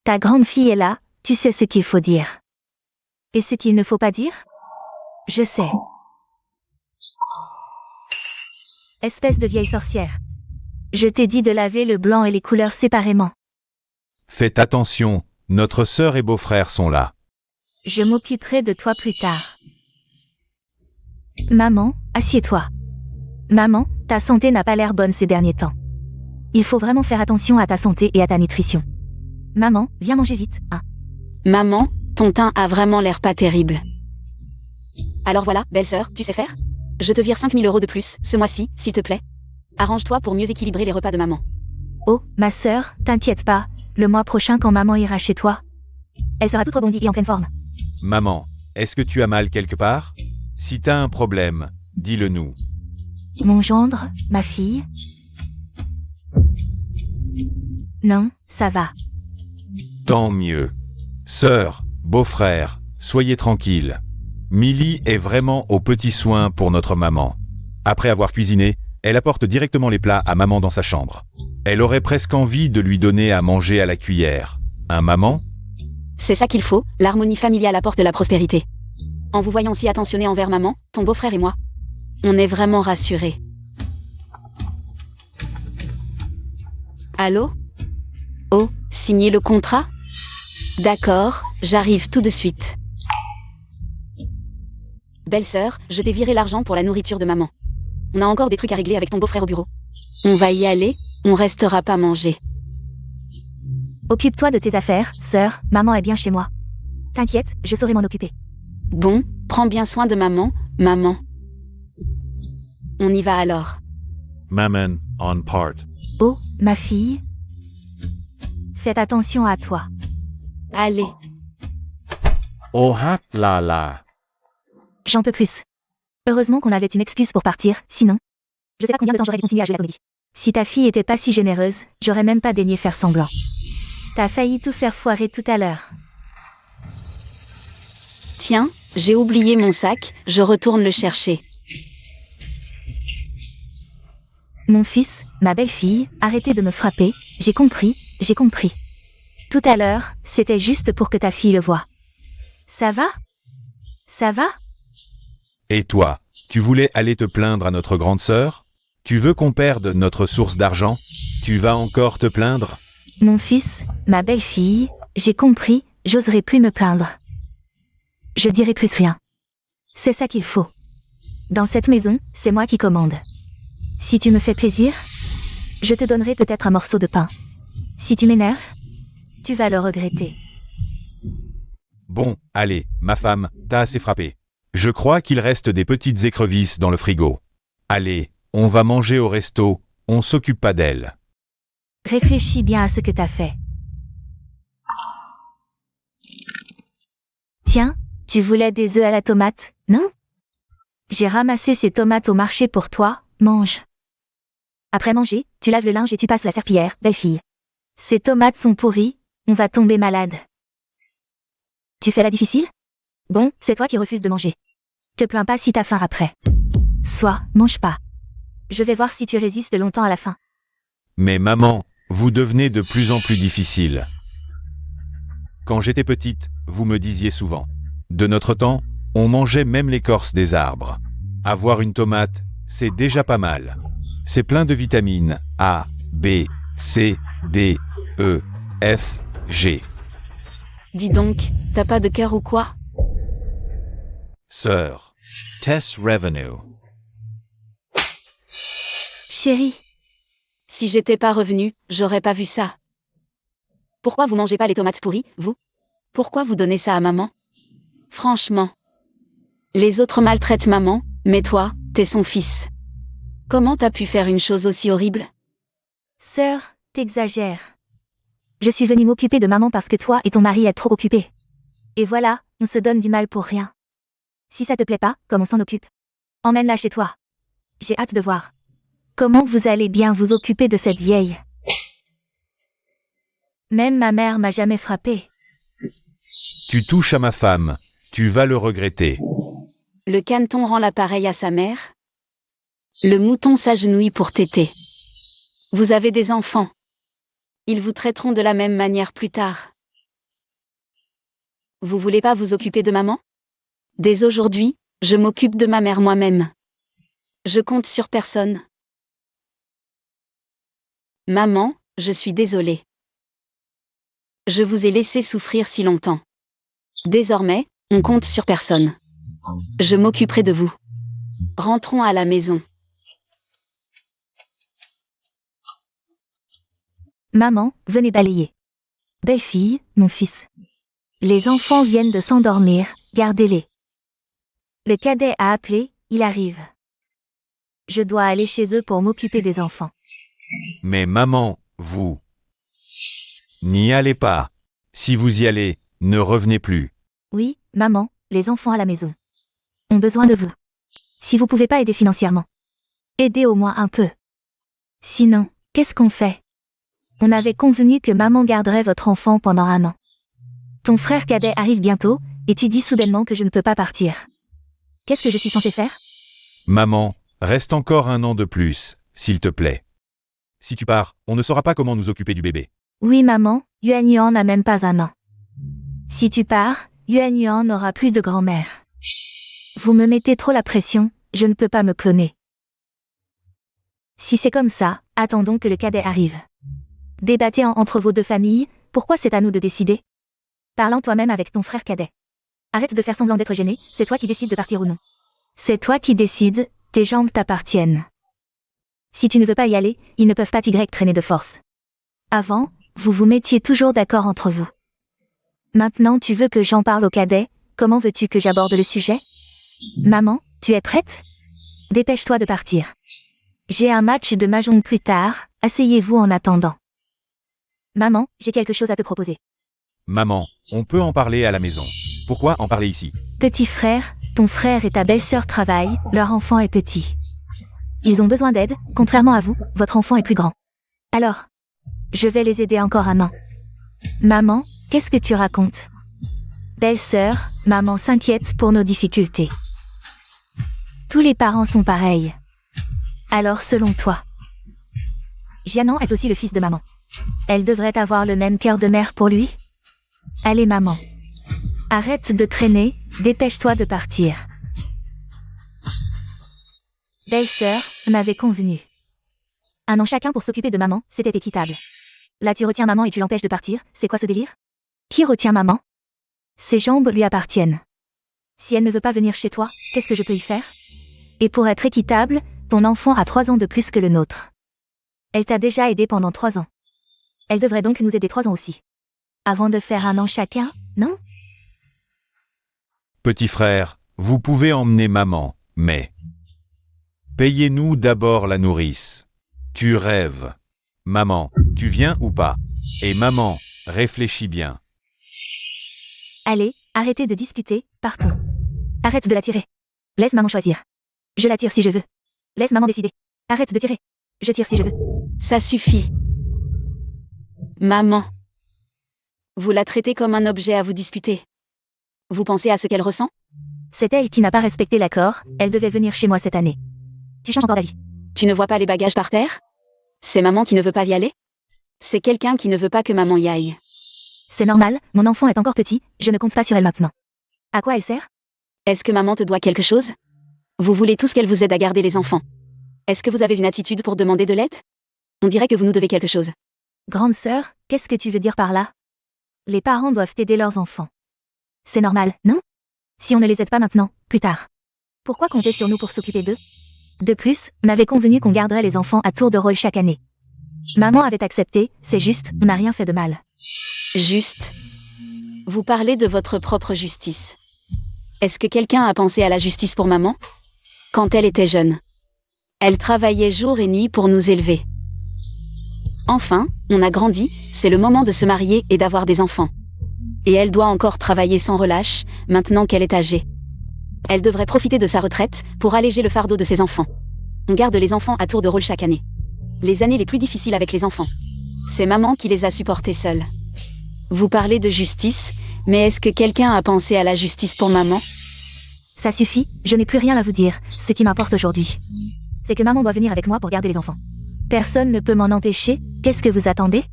Ta grande fille est là, tu sais ce qu'il faut dire. Et ce qu'il ne faut pas dire? Je sais. Espèce de vieille sorcière. Je t'ai dit de laver le blanc et les couleurs séparément. Faites attention, notre sœur et beau-frère sont là. Je m'occuperai de toi plus tard. Maman, assieds-toi. Maman, ta santé n'a pas l'air bonne ces derniers temps. Il faut vraiment faire attention à ta santé et à ta nutrition. Maman, viens manger vite, hein. Maman, ton teint a vraiment l'air pas terrible. Alors voilà, belle-sœur, tu sais faire? Je te vire 5 000 € de plus, ce mois-ci, s'il te plaît. Arrange-toi pour mieux équilibrer les repas de maman. Oh, ma sœur, t'inquiète pas, le mois prochain quand maman ira chez toi, elle sera toute rebondie et en pleine forme. Maman, est-ce que tu as mal quelque part? Si t'as un problème, dis-le nous. Mon gendre, ma fille? Non, ça va. Tant mieux. Sœur, beau-frère, soyez tranquilles. Milly est vraiment aux petits soins pour notre maman. Après avoir cuisiné, elle apporte directement les plats à maman dans sa chambre. Elle aurait presque envie de lui donner à manger à la cuillère. Hein, maman? C'est ça qu'il faut, l'harmonie familiale apporte la prospérité. En vous voyant si attentionné envers maman, ton beau-frère et moi, on est vraiment rassurés. Allô? Oh, signez le contrat? D'accord, j'arrive tout de suite. Belle-sœur, je t'ai viré l'argent pour la nourriture de maman. On a encore des trucs à régler avec ton beau-frère au bureau. On va y aller, on restera pas manger. Occupe-toi de tes affaires, sœur, maman est bien chez moi. T'inquiète, je saurai m'en occuper. Bon, prends bien soin de maman, maman. On y va alors. Maman, on part. Oh, ma fille. Faites attention à toi. Allez. Oh là là. J'en peux plus. Heureusement qu'on avait une excuse pour partir, sinon... Je sais pas combien de temps j'aurais dû continuer à jouer la comédie. Si ta fille était pas si généreuse, j'aurais même pas daigné faire semblant. T'as failli tout faire foirer tout à l'heure. Tiens, j'ai oublié mon sac, je retourne le chercher. Mon fils, ma belle-fille, arrêtez de me frapper, j'ai compris, j'ai compris. Tout à l'heure, c'était juste pour que ta fille le voie. Ça va? Ça va? Et toi, tu voulais aller te plaindre à notre grande sœur? Tu veux qu'on perde notre source d'argent? Tu vas encore te plaindre? Mon fils, ma belle-fille, j'ai compris, j'oserai plus me plaindre. Je dirai plus rien. C'est ça qu'il faut. Dans cette maison, c'est moi qui commande. Si tu me fais plaisir, je te donnerai peut-être un morceau de pain. Si tu m'énerves, tu vas le regretter. Bon, allez, ma femme, t'as assez frappé. Je crois qu'il reste des petites écrevisses dans le frigo. Allez, on va manger au resto, on s'occupe pas d'elle. Réfléchis bien à ce que t'as fait. Tiens, tu voulais des œufs à la tomate, non? J'ai ramassé ces tomates au marché pour toi, mange. Après manger, tu laves le linge et tu passes la serpillière, belle fille. Ces tomates sont pourries, on va tomber malade. Tu fais la difficile? Bon, c'est toi qui refuses de manger. Te plains pas si t'as faim après. Sois, mange pas. Je vais voir si tu résistes longtemps à la faim. Mais maman, vous devenez de plus en plus difficile. Quand j'étais petite, vous me disiez souvent. De notre temps, on mangeait même l'écorce des arbres. Avoir une tomate, c'est déjà pas mal. C'est plein de vitamines A, B, C, D, E, F, G. Dis donc, t'as pas de cœur ou quoi? Sœur. Tess Revenue. Chérie, Si j'étais pas revenue, j'aurais pas vu ça. Pourquoi vous mangez pas les tomates pourries, vous? Pourquoi vous donnez ça à maman? Franchement. Les autres maltraitent maman, mais toi, t'es son fils. Comment t'as pu faire une chose aussi horrible? sœur, t'exagères. Je suis venue m'occuper de maman parce que toi et ton mari êtes trop occupés. Et voilà, on se donne du mal pour rien. Si ça te plaît pas, comme on s'en occupe, emmène-la chez toi. J'ai hâte de voir comment vous allez bien vous occuper de cette vieille. Même ma mère m'a jamais frappé. Tu touches à ma femme. Tu vas le regretter. Le caneton rend l'appareil à sa mère. Le mouton s'agenouille pour téter. Vous avez des enfants. Ils vous traiteront de la même manière plus tard. Vous voulez pas vous occuper de maman? Dès aujourd'hui, je m'occupe de ma mère moi-même. Je compte sur personne. Maman, je suis désolée. Je vous ai laissé souffrir si longtemps. Désormais, on compte sur personne. Je m'occuperai de vous. Rentrons à la maison. Maman, venez balayer. Belle fille, mon fils. Les enfants viennent de s'endormir, gardez-les. Le cadet a appelé, il arrive. Je dois aller chez eux pour m'occuper des enfants. Mais maman, vous... N'y allez pas. Si vous y allez, ne revenez plus. Oui, maman, les enfants à la maison ont besoin de vous. Si vous pouvez pas aider financièrement, aidez au moins un peu. Sinon, qu'est-ce qu'on fait? On avait convenu que maman garderait votre enfant pendant 1 an. Ton frère cadet arrive bientôt, et tu dis soudainement que je ne peux pas partir. Qu'est-ce que je suis censée faire? Maman, reste encore 1 an de plus, s'il te plaît. Si tu pars, on ne saura pas comment nous occuper du bébé. Oui maman, Yuan Yuan n'a même pas 1 an. Si tu pars, Yuan Yuan n'aura plus de grand-mère. Vous me mettez trop la pression, je ne peux pas me cloner. Si c'est comme ça, attendons que le cadet arrive. Débattez entre vos 2 familles, pourquoi c'est à nous de décider? Parle toi-même avec ton frère cadet. Arrête de faire semblant d'être gêné, c'est toi qui décides de partir ou non. C'est toi qui décides, tes jambes t'appartiennent. Si tu ne veux pas y aller, ils ne peuvent pas traîner de force. Avant, vous vous mettiez toujours d'accord entre vous. Maintenant tu veux que j'en parle au cadet, comment veux-tu que j'aborde le sujet? Maman, tu es prête? Dépêche-toi de partir. J'ai un match de mahjong plus tard, asseyez-vous en attendant. Maman, j'ai quelque chose à te proposer. Maman, on peut en parler à la maison. Pourquoi en parler ici? Petit frère, ton frère et ta belle-sœur travaillent, leur enfant est petit. Ils ont besoin d'aide, contrairement à vous, votre enfant est plus grand. Alors, je vais les aider encore 1 an. Maman, qu'est-ce que tu racontes? Belle-sœur, maman s'inquiète pour nos difficultés. Tous les parents sont pareils. Alors selon toi? Jianan est aussi le fils de maman. Elle devrait avoir le même cœur de mère pour lui? Allez maman. Arrête de traîner, dépêche-toi de partir. Belle-sœur, on avait convenu. 1 an chacun pour s'occuper de maman, c'était équitable. Là tu retiens maman et tu l'empêches de partir, c'est quoi ce délire? Qui retient maman? Ses jambes lui appartiennent. Si elle ne veut pas venir chez toi, qu'est-ce que je peux y faire? Et pour être équitable, ton enfant a 3 ans de plus que le nôtre. Elle t'a déjà aidé pendant 3 ans. Elle devrait donc nous aider 3 ans aussi. Avant de faire 1 an chacun, non? Petit frère, vous pouvez emmener maman, mais... Payez-nous d'abord la nourrice. Tu rêves. Maman, tu viens ou pas? Et maman, réfléchis bien. Allez, arrêtez de discuter, partons. Arrête de la tirer. Laisse maman choisir. Je la tire si je veux. Laisse maman décider. Arrête de tirer. Je tire si je veux. Ça suffit. Maman. Vous la traitez comme un objet à vous disputer. Vous pensez à ce qu'elle ressent? C'est elle qui n'a pas respecté l'accord, elle devait venir chez moi cette année. Tu changes encore d'avis. Tu ne vois pas les bagages par terre? C'est maman qui ne veut pas y aller? C'est quelqu'un qui ne veut pas que maman y aille. C'est normal, mon enfant est encore petit, je ne compte pas sur elle maintenant. À quoi elle sert? Est-ce que maman te doit quelque chose? Vous voulez tous qu'elle vous aide à garder les enfants. Est-ce que vous avez une attitude pour demander de l'aide? On dirait que vous nous devez quelque chose. Grande sœur, qu'est-ce que tu veux dire par là? Les parents doivent aider leurs enfants. C'est normal, non? Si on ne les aide pas maintenant, plus tard. Pourquoi compter sur nous pour s'occuper d'eux? De plus, on avait convenu qu'on garderait les enfants à tour de rôle chaque année. Maman avait accepté, c'est juste, on n'a rien fait de mal. Juste. Vous parlez de votre propre justice. Est-ce que quelqu'un a pensé à la justice pour maman? Quand elle était jeune. Elle travaillait jour et nuit pour nous élever. Enfin, on a grandi, c'est le moment de se marier et d'avoir des enfants. Et elle doit encore travailler sans relâche, maintenant qu'elle est âgée. Elle devrait profiter de sa retraite pour alléger le fardeau de ses enfants. On garde les enfants à tour de rôle chaque année. Les années les plus difficiles avec les enfants. C'est maman qui les a supportés seule. Vous parlez de justice, mais est-ce que quelqu'un a pensé à la justice pour maman? Ça suffit, je n'ai plus rien à vous dire. Ce qui m'importe aujourd'hui, c'est que maman doit venir avec moi pour garder les enfants. Personne ne peut m'en empêcher. Qu'est-ce que vous attendez?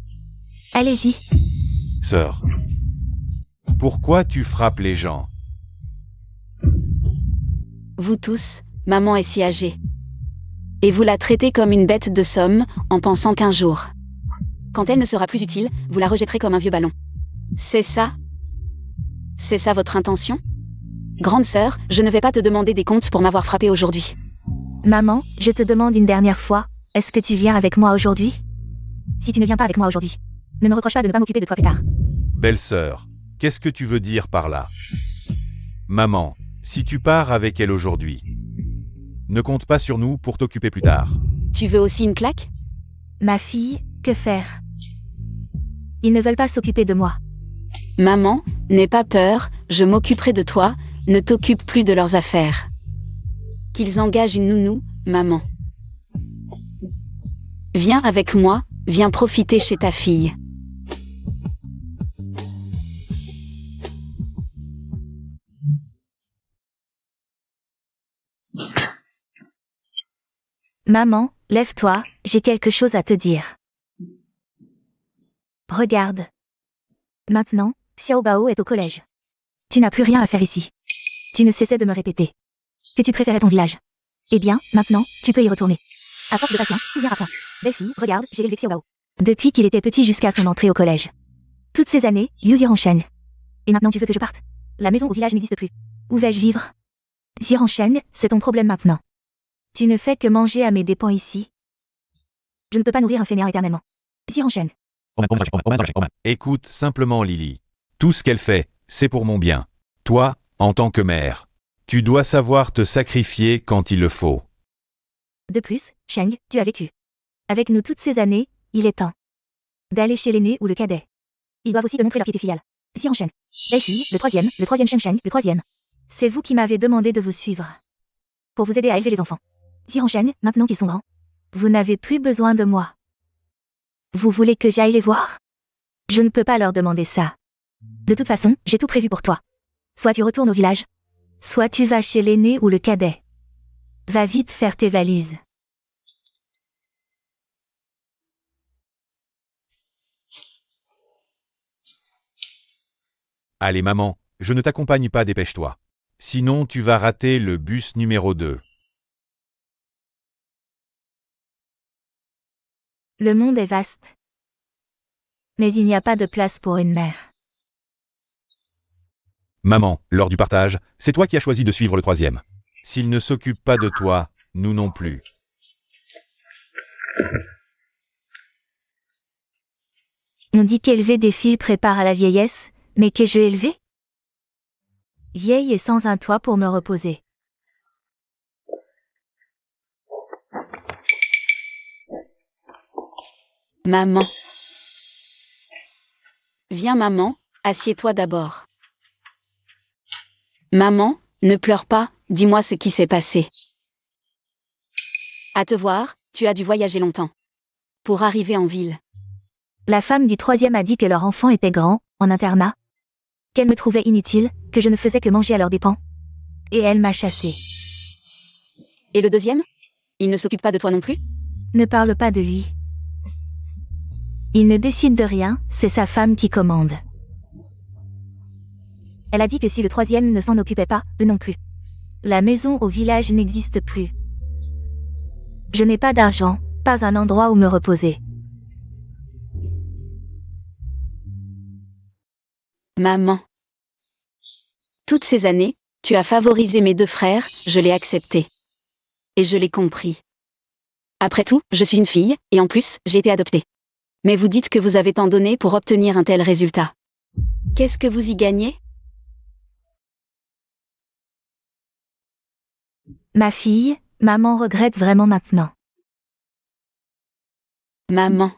Allez-y. Sœur. Pourquoi tu frappes les gens? Vous tous, maman est si âgée. Et vous la traitez comme une bête de somme, en pensant qu'un jour, quand elle ne sera plus utile, vous la rejetterez comme un vieux ballon. C'est ça? C'est ça votre intention? Grande sœur, je ne vais pas te demander des comptes pour m'avoir frappé aujourd'hui. Maman, je te demande une dernière fois, est-ce que tu viens avec moi aujourd'hui? Si tu ne viens pas avec moi aujourd'hui, ne me reproche pas de ne pas m'occuper de toi plus tard. Belle-sœur, qu'est-ce que tu veux dire par là? Maman, si tu pars avec elle aujourd'hui, ne compte pas sur nous pour t'occuper plus tard. Tu veux aussi une claque? Ma fille, que faire? Ils ne veulent pas s'occuper de moi. Maman, n'aie pas peur, je m'occuperai de toi, ne t'occupe plus de leurs affaires. Qu'ils engagent une nounou, maman. Viens avec moi, viens profiter chez ta fille. Maman, lève-toi, j'ai quelque chose à te dire. Regarde. Maintenant, Xiao Bao est au collège. Tu n'as plus rien à faire ici. Tu ne cessais de me répéter que tu préférais ton village. Eh bien, maintenant, tu peux y retourner. À force de patience, tout viendra à point. Belle fille, regarde, j'ai élevé Xiao Bao. Depuis qu'il était petit jusqu'à son entrée au collège. Toutes ces années, Liu Ziranchen. Et maintenant tu veux que je parte? La maison au village n'existe plus. Où vais-je vivre? Ziranchen, c'est ton problème maintenant. Tu ne fais que manger à mes dépens ici. Je ne peux pas nourrir un fainéant éternellement. Ziranchen. Écoute simplement Lily. Tout ce qu'elle fait, c'est pour mon bien. Toi, en tant que mère, tu dois savoir te sacrifier quand il le faut. De plus, Sheng, tu as vécu avec nous toutes ces années, il est temps d'aller chez l'aîné ou le cadet. Ils doivent aussi te montrer leur piété filiale. Ziranchen. Belle fille, le troisième Sheng, le troisième. C'est vous qui m'avez demandé de vous suivre. Pour vous aider à élever les enfants. Ziranchen, maintenant qu'ils sont grands. Vous n'avez plus besoin de moi. Vous voulez que j'aille les voir? Je ne peux pas leur demander ça. De toute façon, j'ai tout prévu pour toi. Soit tu retournes au village, soit tu vas chez l'aîné ou le cadet. Va vite faire tes valises. Allez maman, je ne t'accompagne pas, dépêche-toi. Sinon tu vas rater le bus numéro 2. Le monde est vaste. Mais il n'y a pas de place pour une mère. Maman, lors du partage, c'est toi qui as choisi de suivre le troisième. S'il ne s'occupe pas de toi, nous non plus. On dit qu'élever des filles prépare à la vieillesse, mais qu'ai-je élevé? Vieille et sans un toit pour me reposer. Maman. Viens maman, assieds-toi d'abord. Maman, ne pleure pas, dis-moi ce qui s'est passé. À te voir, tu as dû voyager longtemps. Pour arriver en ville. La femme du troisième a dit que leur enfant était grand, en internat. Qu'elle me trouvait inutile, que je ne faisais que manger à leurs dépens. Et elle m'a chassée. Et le deuxième? Il ne s'occupe pas de toi non plus? Ne parle pas de lui. Il ne décide de rien, c'est sa femme qui commande. Elle a dit que si le troisième ne s'en occupait pas, eux non plus. La maison au village n'existe plus. Je n'ai pas d'argent, pas un endroit où me reposer. Maman. Toutes ces années, tu as favorisé mes deux frères, je l'ai accepté. Et je l'ai compris. Après tout, je suis une fille, et en plus, j'ai été adoptée. Mais vous dites que vous avez tant donné pour obtenir un tel résultat. Qu'est-ce que vous y gagnez? Ma fille, maman regrette vraiment maintenant. Maman.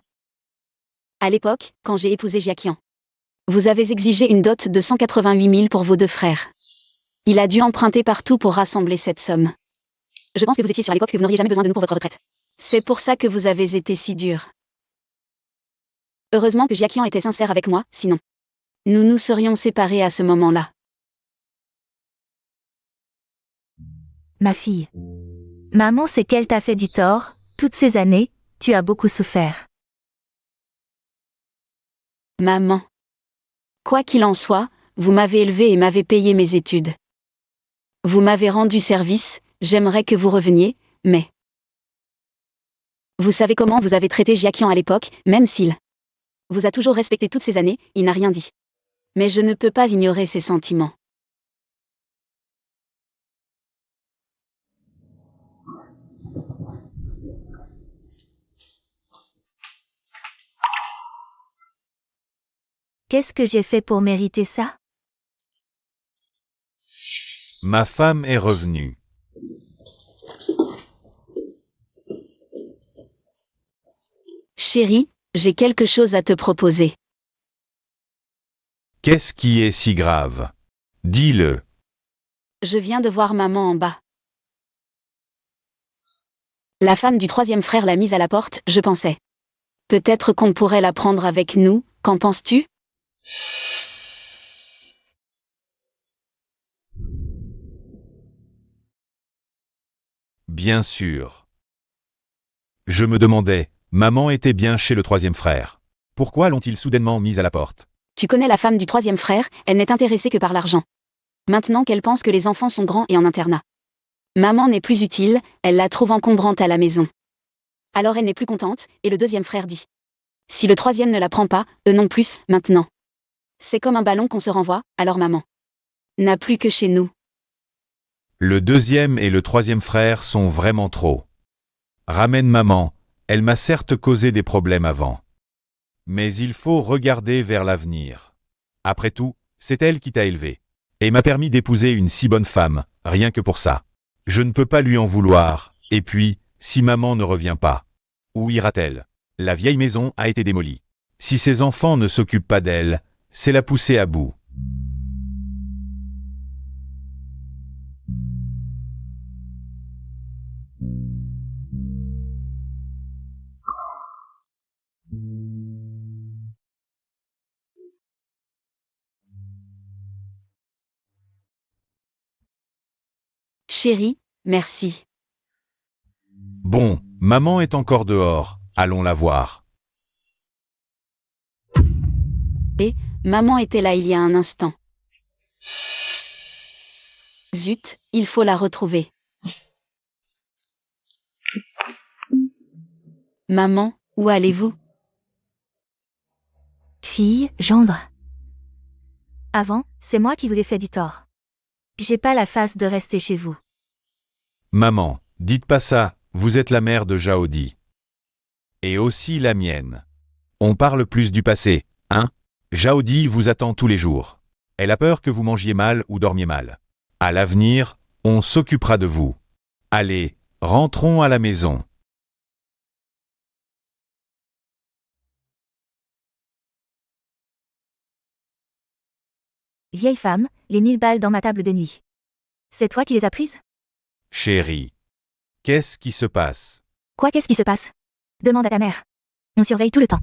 À l'époque, quand j'ai épousé Jiaqian, vous avez exigé une dot de 188 000 pour vos deux frères. Il a dû emprunter partout pour rassembler cette somme. Je pense que vous étiez sûr à l'époque que vous n'auriez jamais besoin de nous pour votre retraite. C'est pour ça que vous avez été si dur. Heureusement que Jiaqian était sincère avec moi, sinon. Nous nous serions séparés à ce moment-là. Ma fille. Maman sait qu'elle t'a fait du tort, toutes ces années, tu as beaucoup souffert. Maman. Quoi qu'il en soit, vous m'avez élevé et m'avez payé mes études. Vous m'avez rendu service, j'aimerais que vous reveniez, mais... Vous savez comment vous avez traité Jiaqian à l'époque, même s'il vous a toujours respecté toutes ces années, il n'a rien dit. Mais je ne peux pas ignorer ses sentiments. Qu'est-ce que j'ai fait pour mériter ça? Ma femme est revenue. Chérie, j'ai quelque chose à te proposer. Qu'est-ce qui est si grave? Dis-le. Je viens de voir maman en bas. La femme du troisième frère l'a mise à la porte, je pensais. Peut-être qu'on pourrait la prendre avec nous, qu'en penses-tu? Bien sûr. Je me demandais, maman était bien chez le troisième frère. Pourquoi l'ont-ils soudainement mise à la porte? Tu connais la femme du troisième frère, elle n'est intéressée que par l'argent. Maintenant qu'elle pense que les enfants sont grands et en internat. Maman n'est plus utile, elle la trouve encombrante à la maison. Alors elle n'est plus contente, et le deuxième frère dit. Si le troisième ne la prend pas, eux non plus, maintenant. C'est comme un ballon qu'on se renvoie, alors maman n'a plus que chez nous. Le deuxième et le troisième frère sont vraiment trop. Ramène maman, elle m'a certes causé des problèmes avant. Mais il faut regarder vers l'avenir. Après tout, c'est elle qui t'a élevé. Et m'a permis d'épouser une si bonne femme, rien que pour ça. Je ne peux pas lui en vouloir, et puis, si maman ne revient pas, où ira-t-elle? La vieille maison a été démolie. Si ses enfants ne s'occupent pas d'elle, c'est la pousser à bout. Chérie, merci. Bon, maman est encore dehors, allons la voir. Maman était là il y a un instant. Zut, il faut la retrouver. Maman, où allez-vous? Fille, gendre. Avant, c'est moi qui vous ai fait du tort. J'ai pas la face de rester chez vous. Maman, dites pas ça, vous êtes la mère de Jaodi. Et aussi la mienne. On parle plus du passé, hein? Jaodi vous attend tous les jours. Elle a peur que vous mangiez mal ou dormiez mal. À l'avenir, on s'occupera de vous. Allez, rentrons à la maison. Vieille femme, les 1000 balles dans ma table de nuit. C'est toi qui les as prises? Chérie. Qu'est-ce qui se passe? Quoi, qu'est-ce qui se passe? Demande à ta mère. On surveille tout le temps.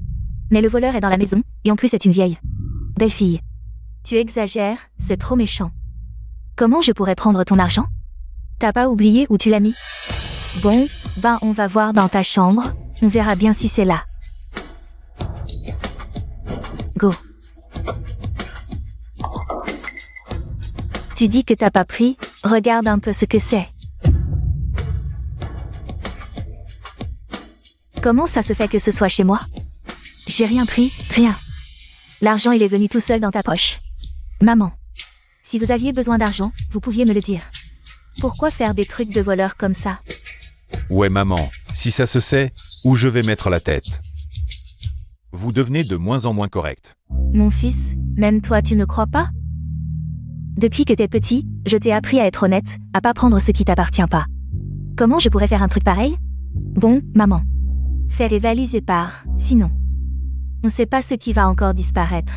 Mais le voleur est dans la maison, et en plus c'est une vieille. Belle fille. Tu exagères, c'est trop méchant. Comment je pourrais prendre ton argent? T'as pas oublié où tu l'as mis? Bon, ben on va voir dans ta chambre, on verra bien si c'est là. Go. Tu dis que t'as pas pris, regarde un peu ce que c'est. Comment ça se fait que ce soit chez moi? J'ai rien pris, rien. L'argent il est venu tout seul dans ta poche. Maman. Si vous aviez besoin d'argent, vous pouviez me le dire. Pourquoi faire des trucs de voleur comme ça? Ouais maman, si ça se sait, où je vais mettre la tête? Vous devenez de moins en moins correct. Mon fils, même toi tu me crois pas? Depuis que t'es petit, je t'ai appris à être honnête, à pas prendre ce qui t'appartient pas. Comment je pourrais faire un truc pareil? Bon, maman. Fais les valises et pars, sinon. On sait pas ce qui va encore disparaître.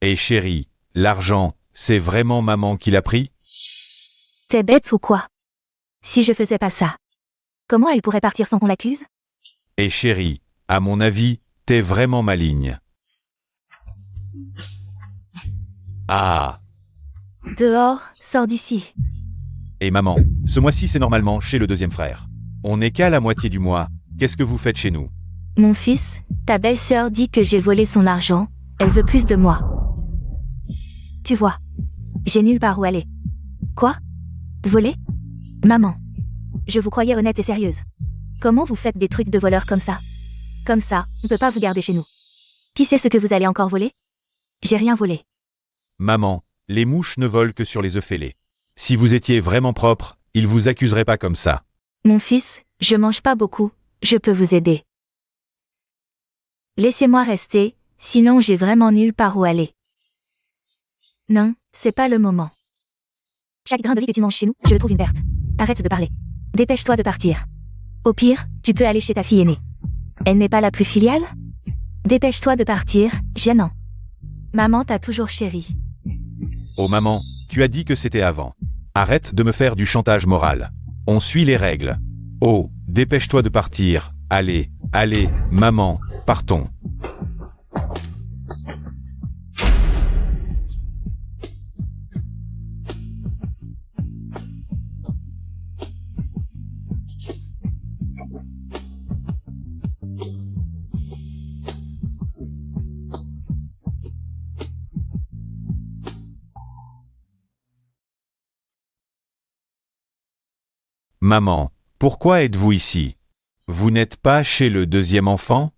Et chérie, l'argent, c'est vraiment maman qui l'a pris? T'es bête ou quoi? Si je faisais pas ça, comment elle pourrait partir sans qu'on l'accuse? Et chérie, à mon avis, t'es vraiment maligne. Ah. Dehors, sors d'ici. Et maman, ce mois-ci c'est normalement chez le deuxième frère. On n'est qu'à la moitié du mois, qu'est-ce que vous faites chez nous? Mon fils, ta belle-sœur dit que j'ai volé son argent, elle veut plus de moi. Tu vois, j'ai nulle part où aller. Quoi? Voler? Maman, je vous croyais honnête et sérieuse. Comment vous faites des trucs de voleur comme ça? Comme ça, on ne peut pas vous garder chez nous. Qui sait ce que vous allez encore voler? J'ai rien volé. Maman, les mouches ne volent que sur les œufs fêlés. Si vous étiez vraiment propre, ils vous accuseraient pas comme ça. Mon fils, je mange pas beaucoup, je peux vous aider. Laissez-moi rester, sinon j'ai vraiment nulle part où aller. Non, c'est pas le moment. Chaque grain de vie que tu manges chez nous, je le trouve une perte. Arrête de parler. Dépêche-toi de partir. Au pire, tu peux aller chez ta fille aînée. Elle n'est pas la plus filiale? Dépêche-toi de partir, gênant. Maman t'a toujours chérie. Oh maman, tu as dit que c'était avant. Arrête de me faire du chantage moral. On suit les règles. Oh, dépêche-toi de partir. Allez, allez, maman, partons. Maman, pourquoi êtes-vous ici? Vous n'êtes pas chez le deuxième enfant?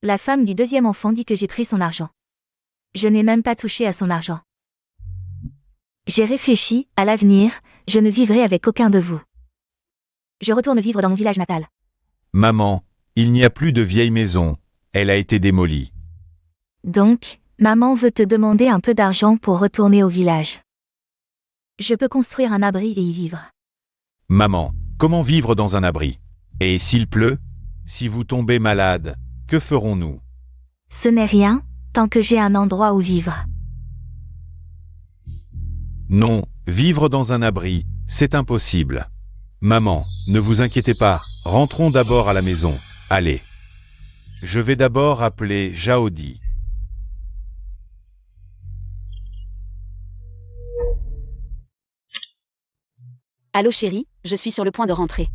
La femme du deuxième enfant dit que j'ai pris son argent. Je n'ai même pas touché à son argent. J'ai réfléchi, à l'avenir, je ne vivrai avec aucun de vous. Je retourne vivre dans mon village natal. Maman, il n'y a plus de vieille maison, elle a été démolie. Donc, maman veut te demander un peu d'argent pour retourner au village. Je peux construire un abri et y vivre. Maman, comment vivre dans un abri? Et s'il pleut? Si vous tombez malade, que ferons-nous? Ce n'est rien, tant que j'ai un endroit où vivre. Non, vivre dans un abri, c'est impossible. Maman, ne vous inquiétez pas, rentrons d'abord à la maison, allez. Je vais d'abord appeler Jaodi. Allô chérie, je suis sur le point de rentrer.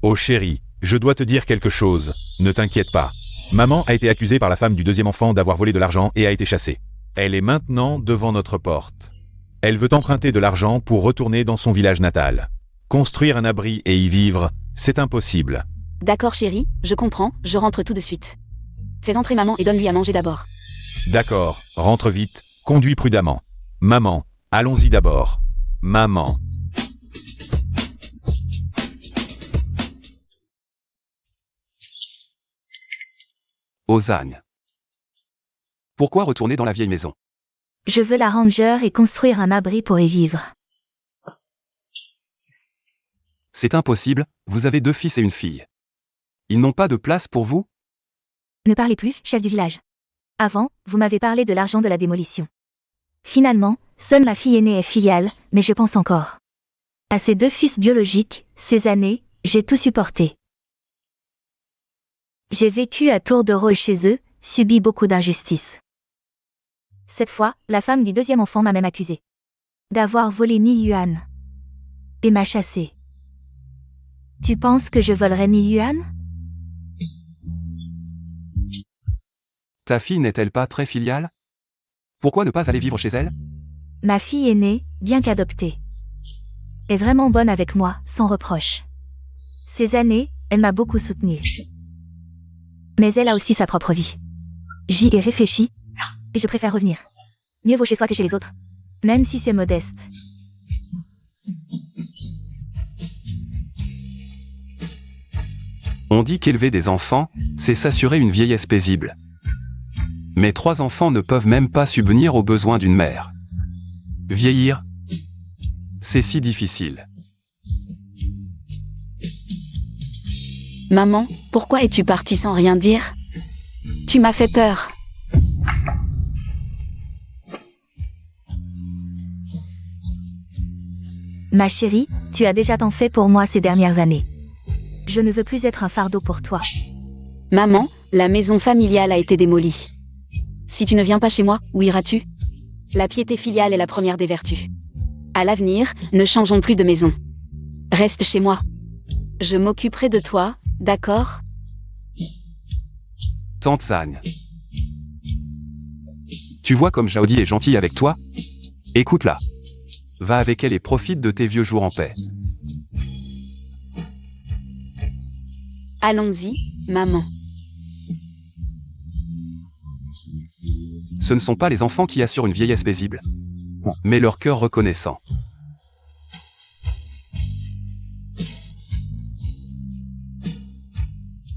Oh chérie, je dois te dire quelque chose, ne t'inquiète pas. Maman a été accusée par la femme du deuxième enfant d'avoir volé de l'argent et a été chassée. Elle est maintenant devant notre porte. Elle veut emprunter de l'argent pour retourner dans son village natal. Construire un abri et y vivre, c'est impossible. D'accord chérie, je comprends, je rentre tout de suite. Fais entrer maman et donne-lui à manger d'abord. D'accord, rentre vite, conduis prudemment. Maman, allons-y d'abord. Maman. Osagne. Pourquoi retourner dans la vieille maison? Je veux la ranger et construire un abri pour y vivre. C'est impossible, vous avez 2 fils et une fille. Ils n'ont pas de place pour vous? Ne parlez plus, chef du village. Avant, vous m'avez parlé de l'argent de la démolition. Finalement, seule ma fille aînée est filiale, mais je pense encore. À ces 2 fils biologiques, ces années, j'ai tout supporté. J'ai vécu à tour de rôle chez eux, subi beaucoup d'injustices. Cette fois, la femme du deuxième enfant m'a même accusée d'avoir volé 1000 yuan et m'a chassée. Tu penses que je volerais 1000 yuan? Ta fille n'est-elle pas très filiale? Pourquoi ne pas aller vivre chez elle? Ma fille aînée, bien qu'adoptée, est vraiment bonne avec moi, sans reproche. Ces années, elle m'a beaucoup soutenue. Mais elle a aussi sa propre vie. J'y ai réfléchi, et je préfère revenir. Mieux vaut chez soi que chez les autres, même si c'est modeste. On dit qu'élever des enfants, c'est s'assurer une vieillesse paisible. Mais 3 enfants ne peuvent même pas subvenir aux besoins d'une mère. Vieillir, c'est si difficile. Maman, pourquoi es-tu partie sans rien dire? Tu m'as fait peur. Ma chérie, tu as déjà tant fait pour moi ces dernières années. Je ne veux plus être un fardeau pour toi. Maman, la maison familiale a été démolie. Si tu ne viens pas chez moi, où iras-tu? La piété filiale est la première des vertus. À l'avenir, ne changeons plus de maison. Reste chez moi. Je m'occuperai de toi, d'accord? Tante Zagne. Tu vois comme Jaudi est gentille avec toi? Écoute-la. Va avec elle et profite de tes vieux jours en paix. Allons-y, maman. Ce ne sont pas les enfants qui assurent une vieillesse paisible, mais leur cœur reconnaissant.